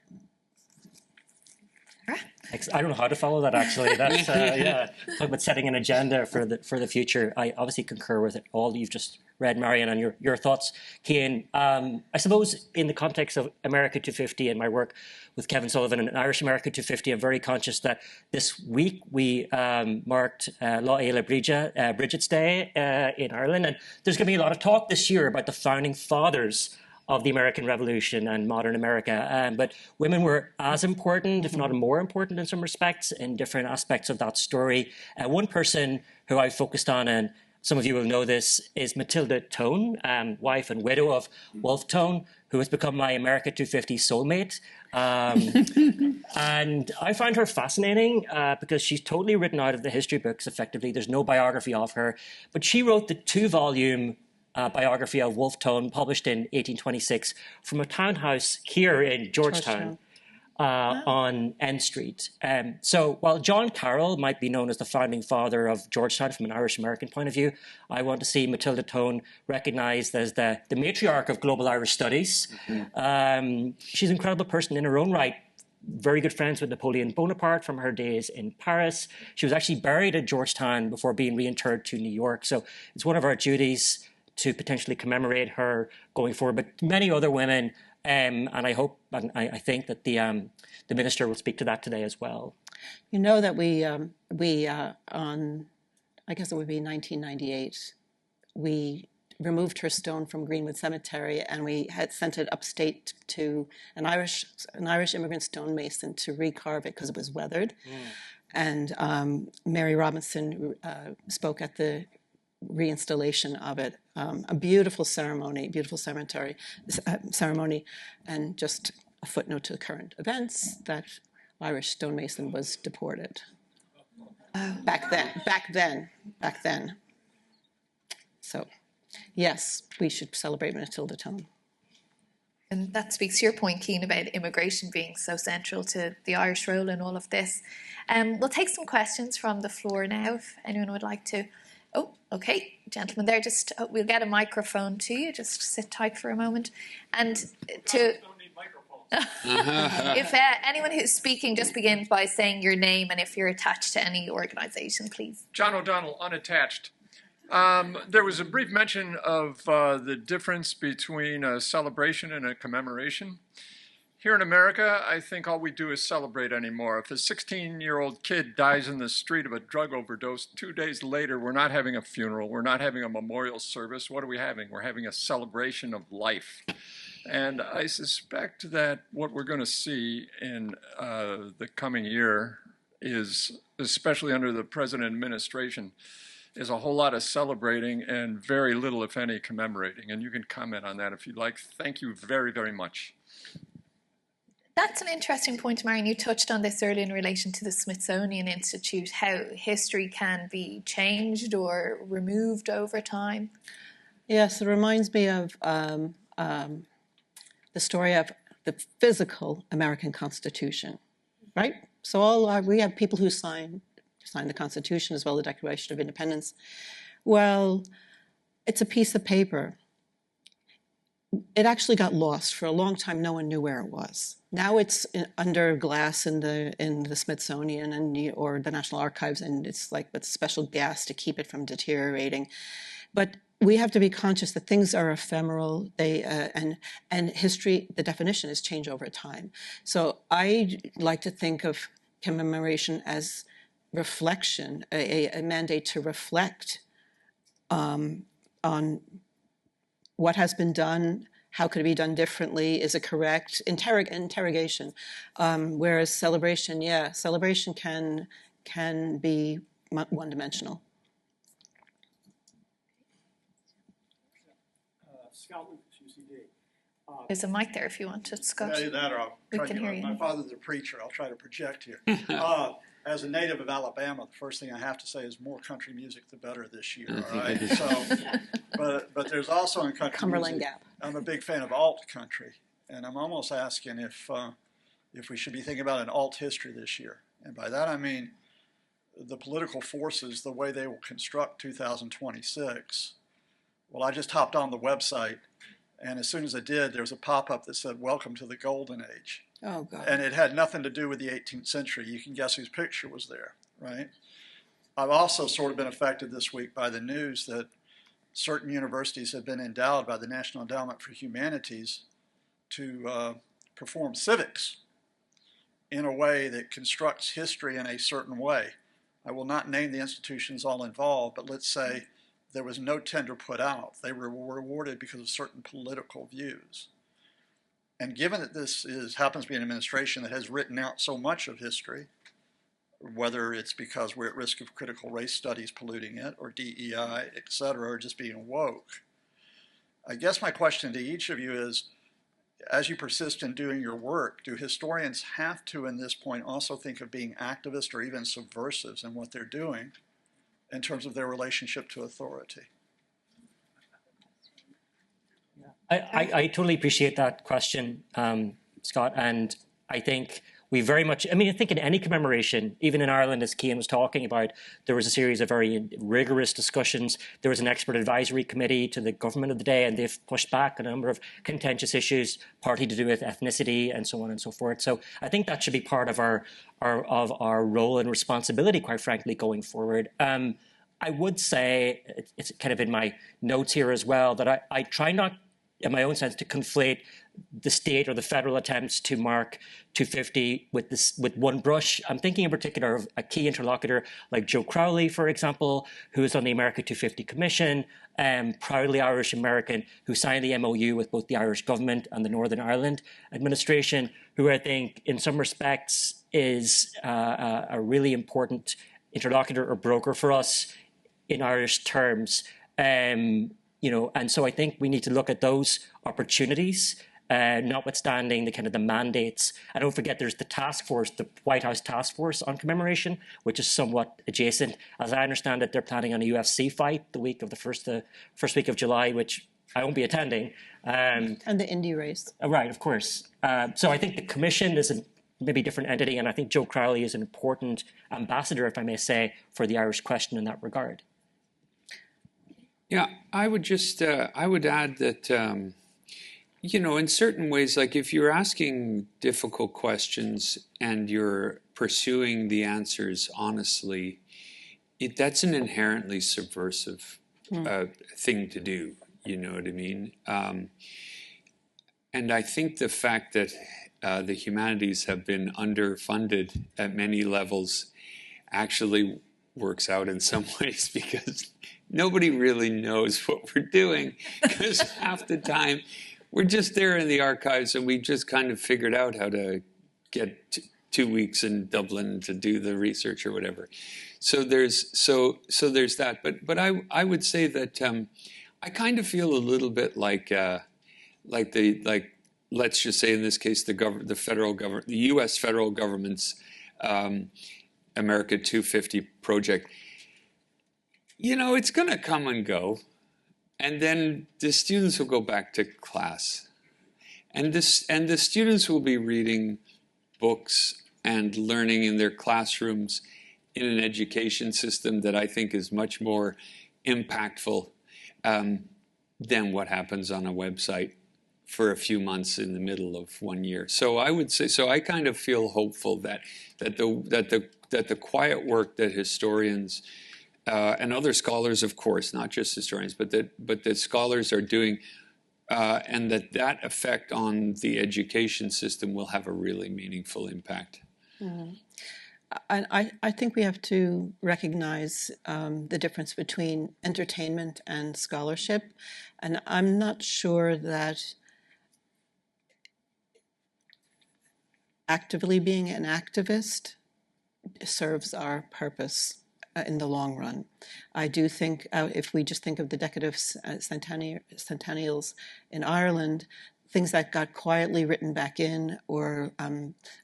I don't know how to follow that, actually. That's, talk about setting an agenda for the future. I obviously concur with it, all you've just read, Marion, and your thoughts, Cian. I suppose in the context of America250 and my work with Kevin Sullivan and Irish America250, I'm very conscious that this week we marked Lá Éile Bridget's Day in Ireland, and there's going to be a lot of talk this year about the founding fathers of the American Revolution and modern America. But women were as important, if not more important in some respects, in different aspects of that story. One person who I focused on, and some of you will know this, is Matilda Tone, wife and widow of Wolfe Tone, who has become my America250 soulmate. And I find her fascinating because she's totally written out of the history books, effectively. There's no biography of her. But she wrote the 2-volume biography of Wolfe Tone, published in 1826, from a townhouse here in Georgetown. On N Street. So while John Carroll might be known as the founding father of Georgetown from an Irish-American point of view, I want to see Matilda Tone recognised as the matriarch of global Irish studies. She's an incredible person in her own right. Very good friends with Napoleon Bonaparte from her days in Paris. She was actually buried at Georgetown before being reinterred to New York. So it's one of our duties to potentially commemorate her going forward. But many other women, and I hope and I think that the minister will speak to that today as well. You know that we on, I guess it would be 1998, we removed her stone from Greenwood Cemetery, and we had sent it upstate to an Irish immigrant stonemason to recarve it because it was weathered. And Mary Robinson spoke at the reinstallation of it. A beautiful ceremony, and just a footnote to the current events that Irish stonemason was deported. Back then. So, yes, we should celebrate Matilda Tone. And that speaks to your point, Cian, about immigration being so central to the Irish role in all of this. We'll take some questions from the floor now, if anyone would like to. Oh, okay, gentlemen there, we'll get a microphone to you. Just sit tight for a moment. And to... If anyone who's speaking, just begins by saying your name and if you're attached to any organisation, please. John O'Donnell, unattached. There was a brief mention of the difference between a celebration and a commemoration. Here in America, I think all we do is celebrate anymore. If a 16-year-old kid dies in the street of a drug overdose, 2 days later, we're not having a funeral. We're not having a memorial service. What are we having? We're having a celebration of life. And I suspect that what we're going to see in the coming year is, especially under the present administration, is a whole lot of celebrating and very little, if any, commemorating. And you can comment on that if you'd like. Thank you very, very much. That's an interesting point, Marion. You touched on this earlier in relation to the Smithsonian Institute, how history can be changed or removed over time. Yes, it reminds me of the story of the physical American Constitution, right? So we have people who signed the Constitution as well as the Declaration of Independence. Well, it's a piece of paper. It actually got lost for a long time. No one knew where it was. Now it's under glass in the Smithsonian or the National Archives, and it's like with special gas to keep it from deteriorating. But we have to be conscious that things are ephemeral. And history, the definition is change over time. So I like to think of commemoration as reflection, a mandate to reflect on what has been done, how could it be done differently, is it correct, interrogation. Whereas celebration can be one-dimensional. There's a mic there if you want it, Scott. Either that or I'll We try can to hear you. My father's a preacher. I'll try to project here. As a native of Alabama, the first thing I have to say is more country music, the better this year. All right. So, but there's also in country Cumberland music, Gap. I'm a big fan of alt country, and I'm almost asking if we should be thinking about an alt history this year. And by that I mean the political forces, the way they will construct 2026. Well, I just hopped on the website, and as soon as I did, there was a pop-up that said, "Welcome to the Golden Age." Oh, God. And it had nothing to do with the 18th century. You can guess whose picture was there, right? I've also sort of been affected this week by the news that certain universities have been endowed by the National Endowment for Humanities to perform civics in a way that constructs history in a certain way. I will not name the institutions all involved, but let's say there was no tender put out. They were rewarded because of certain political views. And given that this happens to be an administration that has written out so much of history, whether it's because we're at risk of critical race studies polluting it, or DEI, et cetera, or just being woke, I guess my question to each of you is, as you persist in doing your work, do historians have to, in this point, also think of being activists or even subversives in what they're doing in terms of their relationship to authority? I totally appreciate that question, Scott, and I think we very much, I think in any commemoration, even in Ireland, as Cian was talking about, there was a series of very rigorous discussions. There was an expert advisory committee to the government of the day, and they've pushed back a number of contentious issues, partly to do with ethnicity and so on and so forth. So I think that should be part of our role and responsibility, quite frankly, going forward. I would say, it's kind of in my notes here as well, that I try not, in my own sense, to conflate the state or the federal attempts to mark 250 with one brush. I'm thinking in particular of a key interlocutor like Joe Crowley, for example, who is on the America250 Commission, proudly Irish American, who signed the MOU with both the Irish government and the Northern Ireland administration, who I think in some respects is a really important interlocutor or broker for us in Irish terms. And so I think we need to look at those opportunities, notwithstanding the kind of the mandates. And don't forget, there's the task force, the White House task force on commemoration, which is somewhat adjacent. As I understand it, they're planning on a UFC fight the week of the first week of July, which I won't be attending. And the Indy race. Right, of course. So I think the commission is a maybe different entity, and I think Joe Crowley is an important ambassador, if I may say, for the Irish question in that regard. Yeah, I would add that, in certain ways, like if you're asking difficult questions and you're pursuing the answers honestly, that's an inherently subversive thing to do, you know what I mean? And I think the fact that the humanities have been underfunded at many levels actually works out in some ways, because nobody really knows what we're doing, because half the time we're just there in the archives and we just kind of figured out how to get 2 weeks in Dublin to do the research or whatever. So there's that. But I would say that I kind of feel a little bit like let's just say in this case the federal government, the U.S. federal government's America250 project. It's going to come and go. And then the students will go back to class. And the students will be reading books and learning in their classrooms in an education system that I think is much more impactful than what happens on a website for a few months in the middle of 1 year. So I would say, so I kind of feel hopeful that the quiet work that historians and other scholars, of course, not just historians, but that scholars are doing, and that effect on the education system will have a really meaningful impact. Mm-hmm. I think we have to recognize the difference between entertainment and scholarship, and I'm not sure that actively being an activist serves our purpose in the long run. I do think if we just think of the decade of centennials in Ireland, things that got quietly written back in, or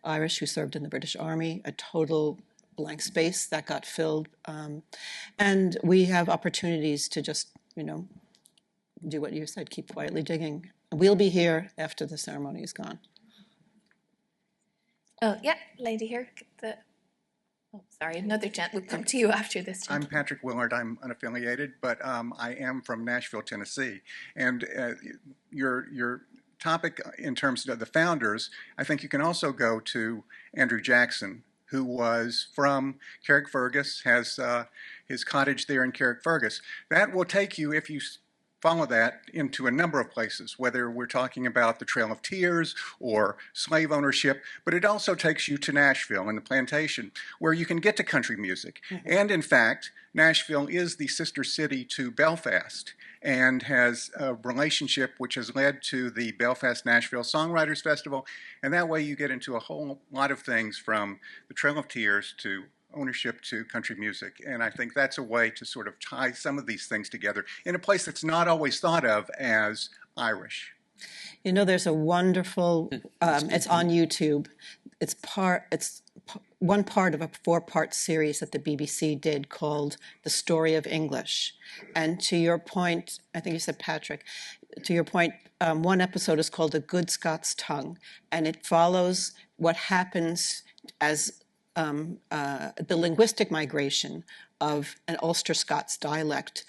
Irish who served in the British Army, a total blank space that got filled. And we have opportunities to just, do what you said, keep quietly digging. We'll be here after the ceremony is gone. Oh, yeah, lady here. Oh, sorry, another gent. We'll come to you after this. I'm Patrick Willard. I'm unaffiliated, but I am from Nashville, Tennessee. And your topic in terms of the founders, I think you can also go to Andrew Jackson, who was from Carrickfergus, has his cottage there in Carrickfergus. That will take you, if you follow that, into a number of places, whether we're talking about the Trail of Tears or slave ownership, but it also takes you to Nashville and the plantation, where you can get to country music. Mm-hmm. And in fact, Nashville is the sister city to Belfast and has a relationship which has led to the Belfast-Nashville Songwriters Festival. And that way you get into a whole lot of things, from the Trail of Tears to ownership to country music. And I think that's a way to sort of tie some of these things together in a place that's not always thought of as Irish. There's a wonderful, it's on YouTube. It's one part of a 4-part series that the BBC did called The Story of English. And to your point, I think you said, Patrick, to your point, one episode is called A Good Scots Tongue, and it follows what happens as the linguistic migration of an Ulster Scots dialect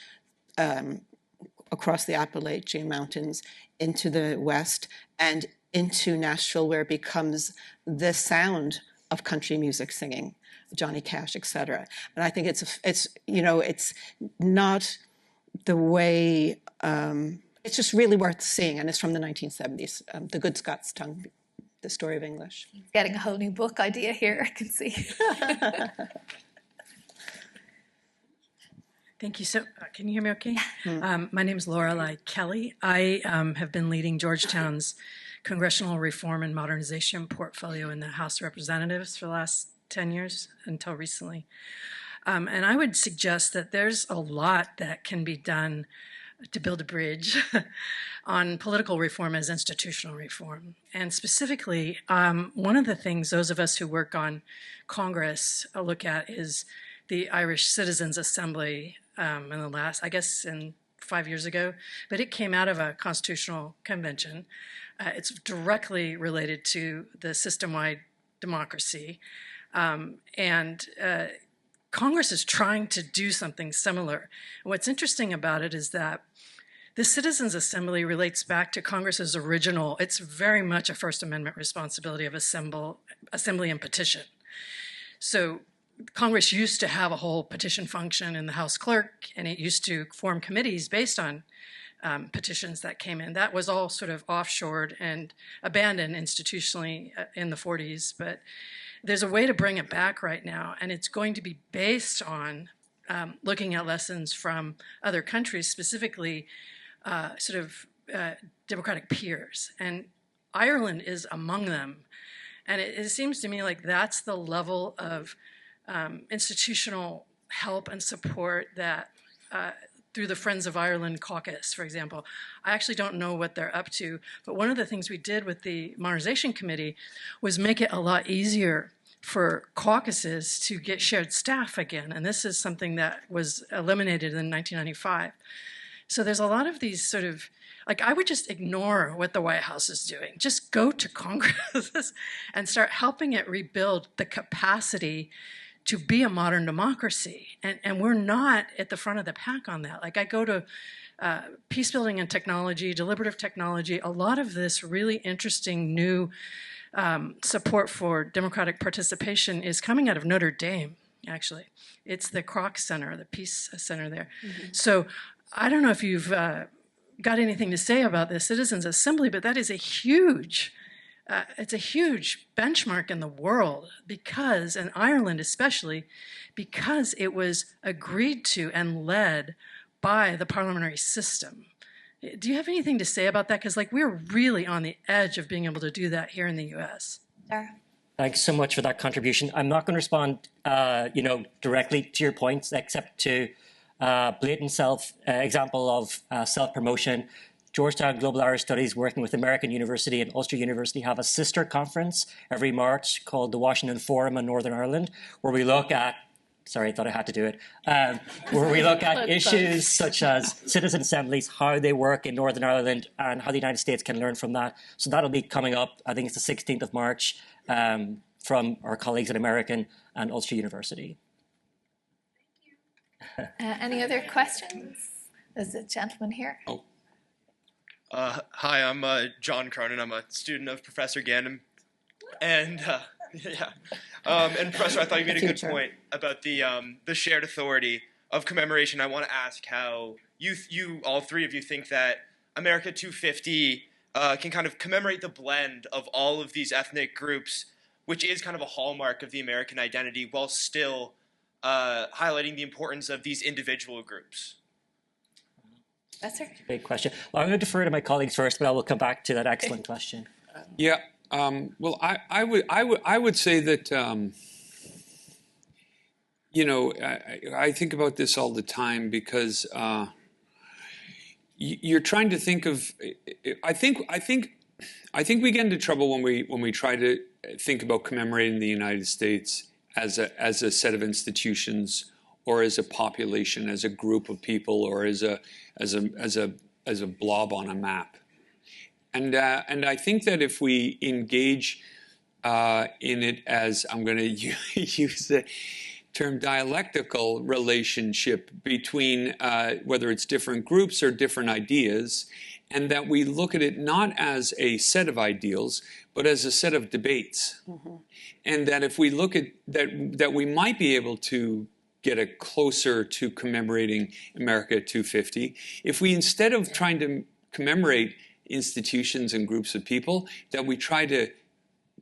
across the Appalachian Mountains into the West and into Nashville, where it becomes the sound of country music singing, Johnny Cash, etc. And I think it's not the way, it's just really worth seeing, and it's from the 1970s, The Good Scots Tongue, The Story of English. Getting a whole new book idea here, I can see. Thank you. So, can you hear me okay? My name is Lorelei Kelly. I have been leading Georgetown's Congressional Reform and Modernization portfolio in the House of Representatives for the last 10 years until recently. And I would suggest that there's a lot that can be done to build a bridge on political reform as institutional reform. And specifically, one of the things those of us who work on Congress look at is the Irish Citizens Assembly in the last, 5 years ago, but it came out of a constitutional convention. It's directly related to the system-wide democracy. And Congress is trying to do something similar. And what's interesting about it is that the Citizens Assembly relates back to Congress's original, it's very much a First Amendment responsibility of assembly and petition. So Congress used to have a whole petition function in the House Clerk, and it used to form committees based on petitions that came in. That was all sort of offshored and abandoned institutionally in the 40s, but there's a way to bring it back right now, and it's going to be based on looking at lessons from other countries, specifically democratic peers. And Ireland is among them. And it seems to me like that's the level of institutional help and support that through the Friends of Ireland caucus, for example. I actually don't know what they're up to, but one of the things we did with the Modernization Committee was make it a lot easier for caucuses to get shared staff again, and this is something that was eliminated in 1995. So there's a lot of these sort of, like, I would just ignore what the White House is doing. Just go to Congress and start helping it rebuild the capacity to be a modern democracy. And we're not at the front of the pack on that. Like, I go to peace building and technology, deliberative technology, a lot of this really interesting new support for democratic participation is coming out of Notre Dame, actually. It's the Kroc Center, the Peace Center there. Mm-hmm. So I don't know if you've got anything to say about the Citizens Assembly, but that is a huge, it's a huge benchmark in the world because, in Ireland especially, because it was agreed to and led by the parliamentary system. Do you have anything to say about that? Because, like, we're really on the edge of being able to do that here in the U.S. Darragh. Thanks so much for that contribution. I'm not going to respond, directly to your points, except to blatant example of self-promotion. Georgetown Global Irish Studies, working with American University and Ulster University, have a sister conference every March called the Washington Forum in Northern Ireland, where we look at Sorry, I thought I had to do it. Where we look at issues such as citizen assemblies, how they work in Northern Ireland, and how the United States can learn from that. So that'll be coming up, I think it's the 16th of March, from our colleagues at American and Ulster University. Any other questions? There's a gentleman here. Oh. Hi, I'm John Cronin. I'm a student of Professor Gannon. And and Professor, I thought you made a good point about the shared authority of commemoration. I want to ask how you all three of you think that America250 can kind of commemorate the blend of all of these ethnic groups, which is kind of a hallmark of the American identity, while still highlighting the importance of these individual groups. That's a big question. Well, I'm going to defer to my colleagues first, but I will come back to that excellent question. Yeah. Well, I would say that I think about this all the time because you're trying to think of. I think we get into trouble when we try to think about commemorating the United States as a set of institutions, or as a population, as a group of people, or as a blob on a map. And I think that if we engage in it as, I'm going to use the term, dialectical relationship between whether it's different groups or different ideas, and that we look at it not as a set of ideals, but as a set of debates. Mm-hmm. And that if we look at that we might be able to get a closer to commemorating America250 if we, instead of trying to commemorate institutions and groups of people, that we try to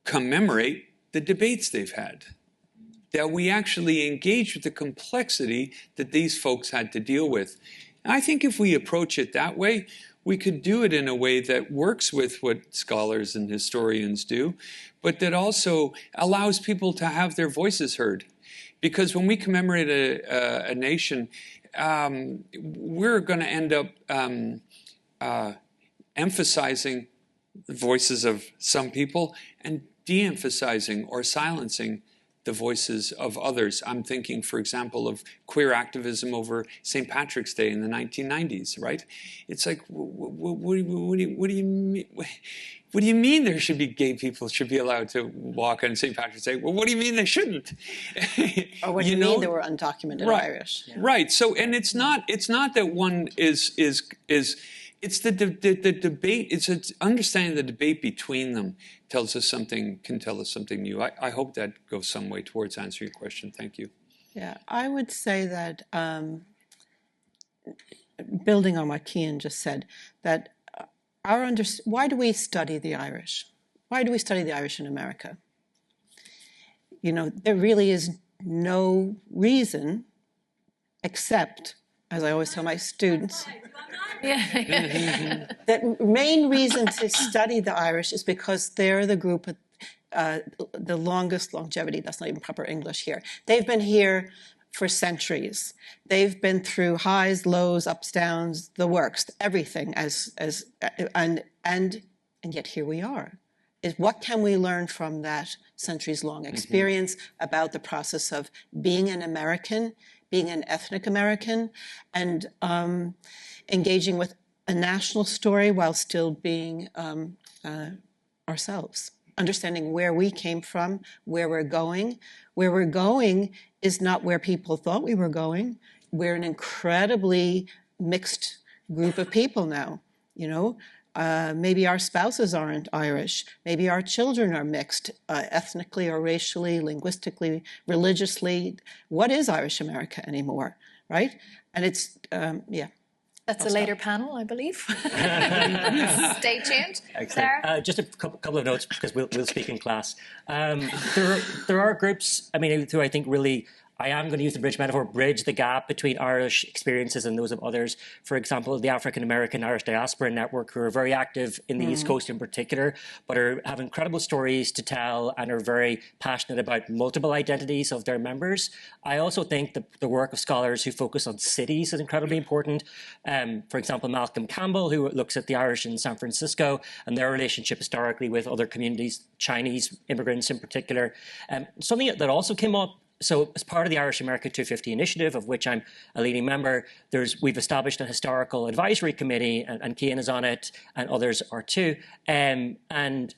commemorate the debates they've had, that we actually engage with the complexity that these folks had to deal with. And I think if we approach it that way, we could do it in a way that works with what scholars and historians do, but that also allows people to have their voices heard. Because when we commemorate a nation, we're going to end up emphasizing the voices of some people and de-emphasizing or silencing the voices of others. I'm thinking, for example, of queer activism over St. Patrick's Day in the 1990s, right? It's like, what do you mean? What do you mean there should be gay people should be allowed to walk on St. Patrick's Day? Well, what do you mean they shouldn't? Or what do you mean they were undocumented Irish? Yeah. Right. So, and it's not that one is it's the debate. It's understanding the debate between them can tell us something new. I hope that goes some way towards answering your question. Thank you. Yeah, I would say that building on what Cian just said, that why do we study the Irish? Why do we study the Irish in America? You know, there really is no reason except, as I always tell my students, the main reason to study the Irish is because they're the group with the longest longevity. That's not even proper English here. They've been here for centuries. They've been through highs, lows, ups, downs, the works, everything, and yet here we are. is what can we learn from that centuries-long experience about the process of being an American, being an ethnic American, and engaging with a national story while still being ourselves, understanding where we came from, where we're going. Where we're going is not where people thought we were going. We're an incredibly mixed group of people now, you know. Maybe our spouses aren't Irish. Maybe our children are mixed ethnically or racially, linguistically, religiously. What is Irish America anymore, right? And it's, yeah. That's a later panel, I believe. Stay tuned. Sarah? Just a couple of notes, because we'll speak in class. There are groups, I mean, who I think really, I am going to use the bridge metaphor, bridge the gap between Irish experiences and those of others. For example, the African American Irish Diaspora Network, who are very active in the East Coast in particular, but have incredible stories to tell and are very passionate about multiple identities of their members. I also think the work of scholars who focus on cities is incredibly important. For example, Malcolm Campbell, who looks at the Irish in San Francisco and their relationship historically with other communities, Chinese immigrants in particular. Something that also came up, so as part of the Irish America 250 initiative, of which I'm a leading member, we've established a historical advisory committee, and Cian is on it, and others are too. And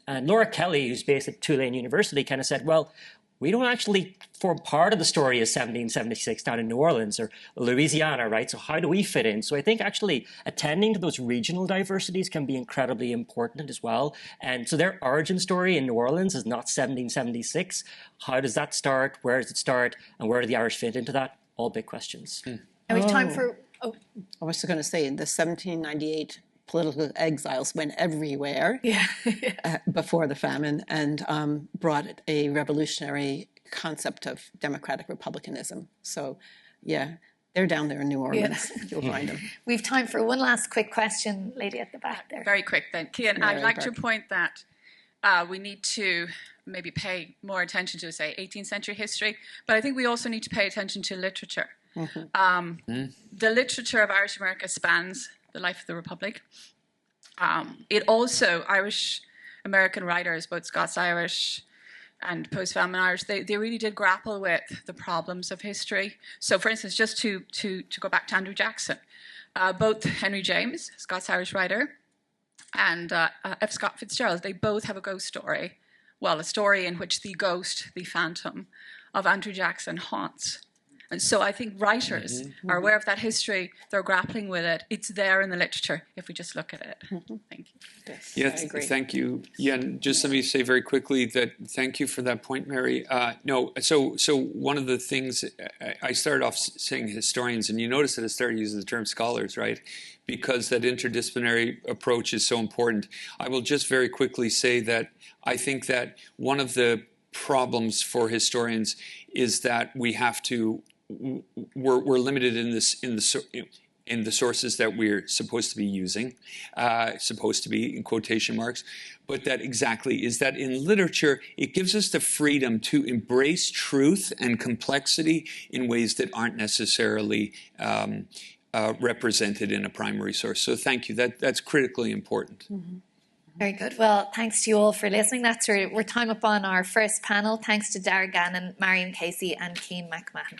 Laura Kelly, who's based at Tulane University, kind of said, well, we don't actually form part of the story of 1776 down in New Orleans or Louisiana, right? So how do we fit in? So I think actually attending to those regional diversities can be incredibly important as well. And so their origin story in New Orleans is not 1776. How does that start? Where does it start? And where do the Irish fit into that? All big questions. And we have time for... I was just going to say, the 1798 political exiles went everywhere before the famine and brought a revolutionary concept of democratic republicanism. So, yeah, they're down there in New Orleans. You'll find them. We have time for one last quick question, lady at the back there. Very quick then. Cian, I'd like to point that we need to maybe pay more attention to, say, 18th century history, but I think we also need to pay attention to literature. The literature of Irish America spans the life of the Republic. It also, Irish American writers, both Scots-Irish and post-famine Irish, they really did grapple with the problems of history. So, for instance, just to go back to Andrew Jackson, both Henry James, Scots-Irish writer, and F. Scott Fitzgerald, they both have a ghost story. Well, a story in which the ghost, the phantom of Andrew Jackson haunts. And so I think writers are aware of that history. They're grappling with it. It's there in the literature if we just look at it. Thank you. Yes, thank you. Yeah, and just let me say very quickly that thank you for that point, Mary. So one of the things, I started off saying historians, and you notice that I started using the term scholars, right? Because that interdisciplinary approach is so important. I will just very quickly say that I think that one of the problems for historians is that we have to we're limited in the sources that we're supposed to be using, supposed to be in quotation marks, but that exactly is that in literature it gives us the freedom to embrace truth and complexity in ways that aren't necessarily represented in a primary source. So thank you. That's critically important. Very good. Well, thanks to you all for listening. We're time up on our first panel. Thanks to Darragh, Gannon, Marion Casey and Cian McMahon.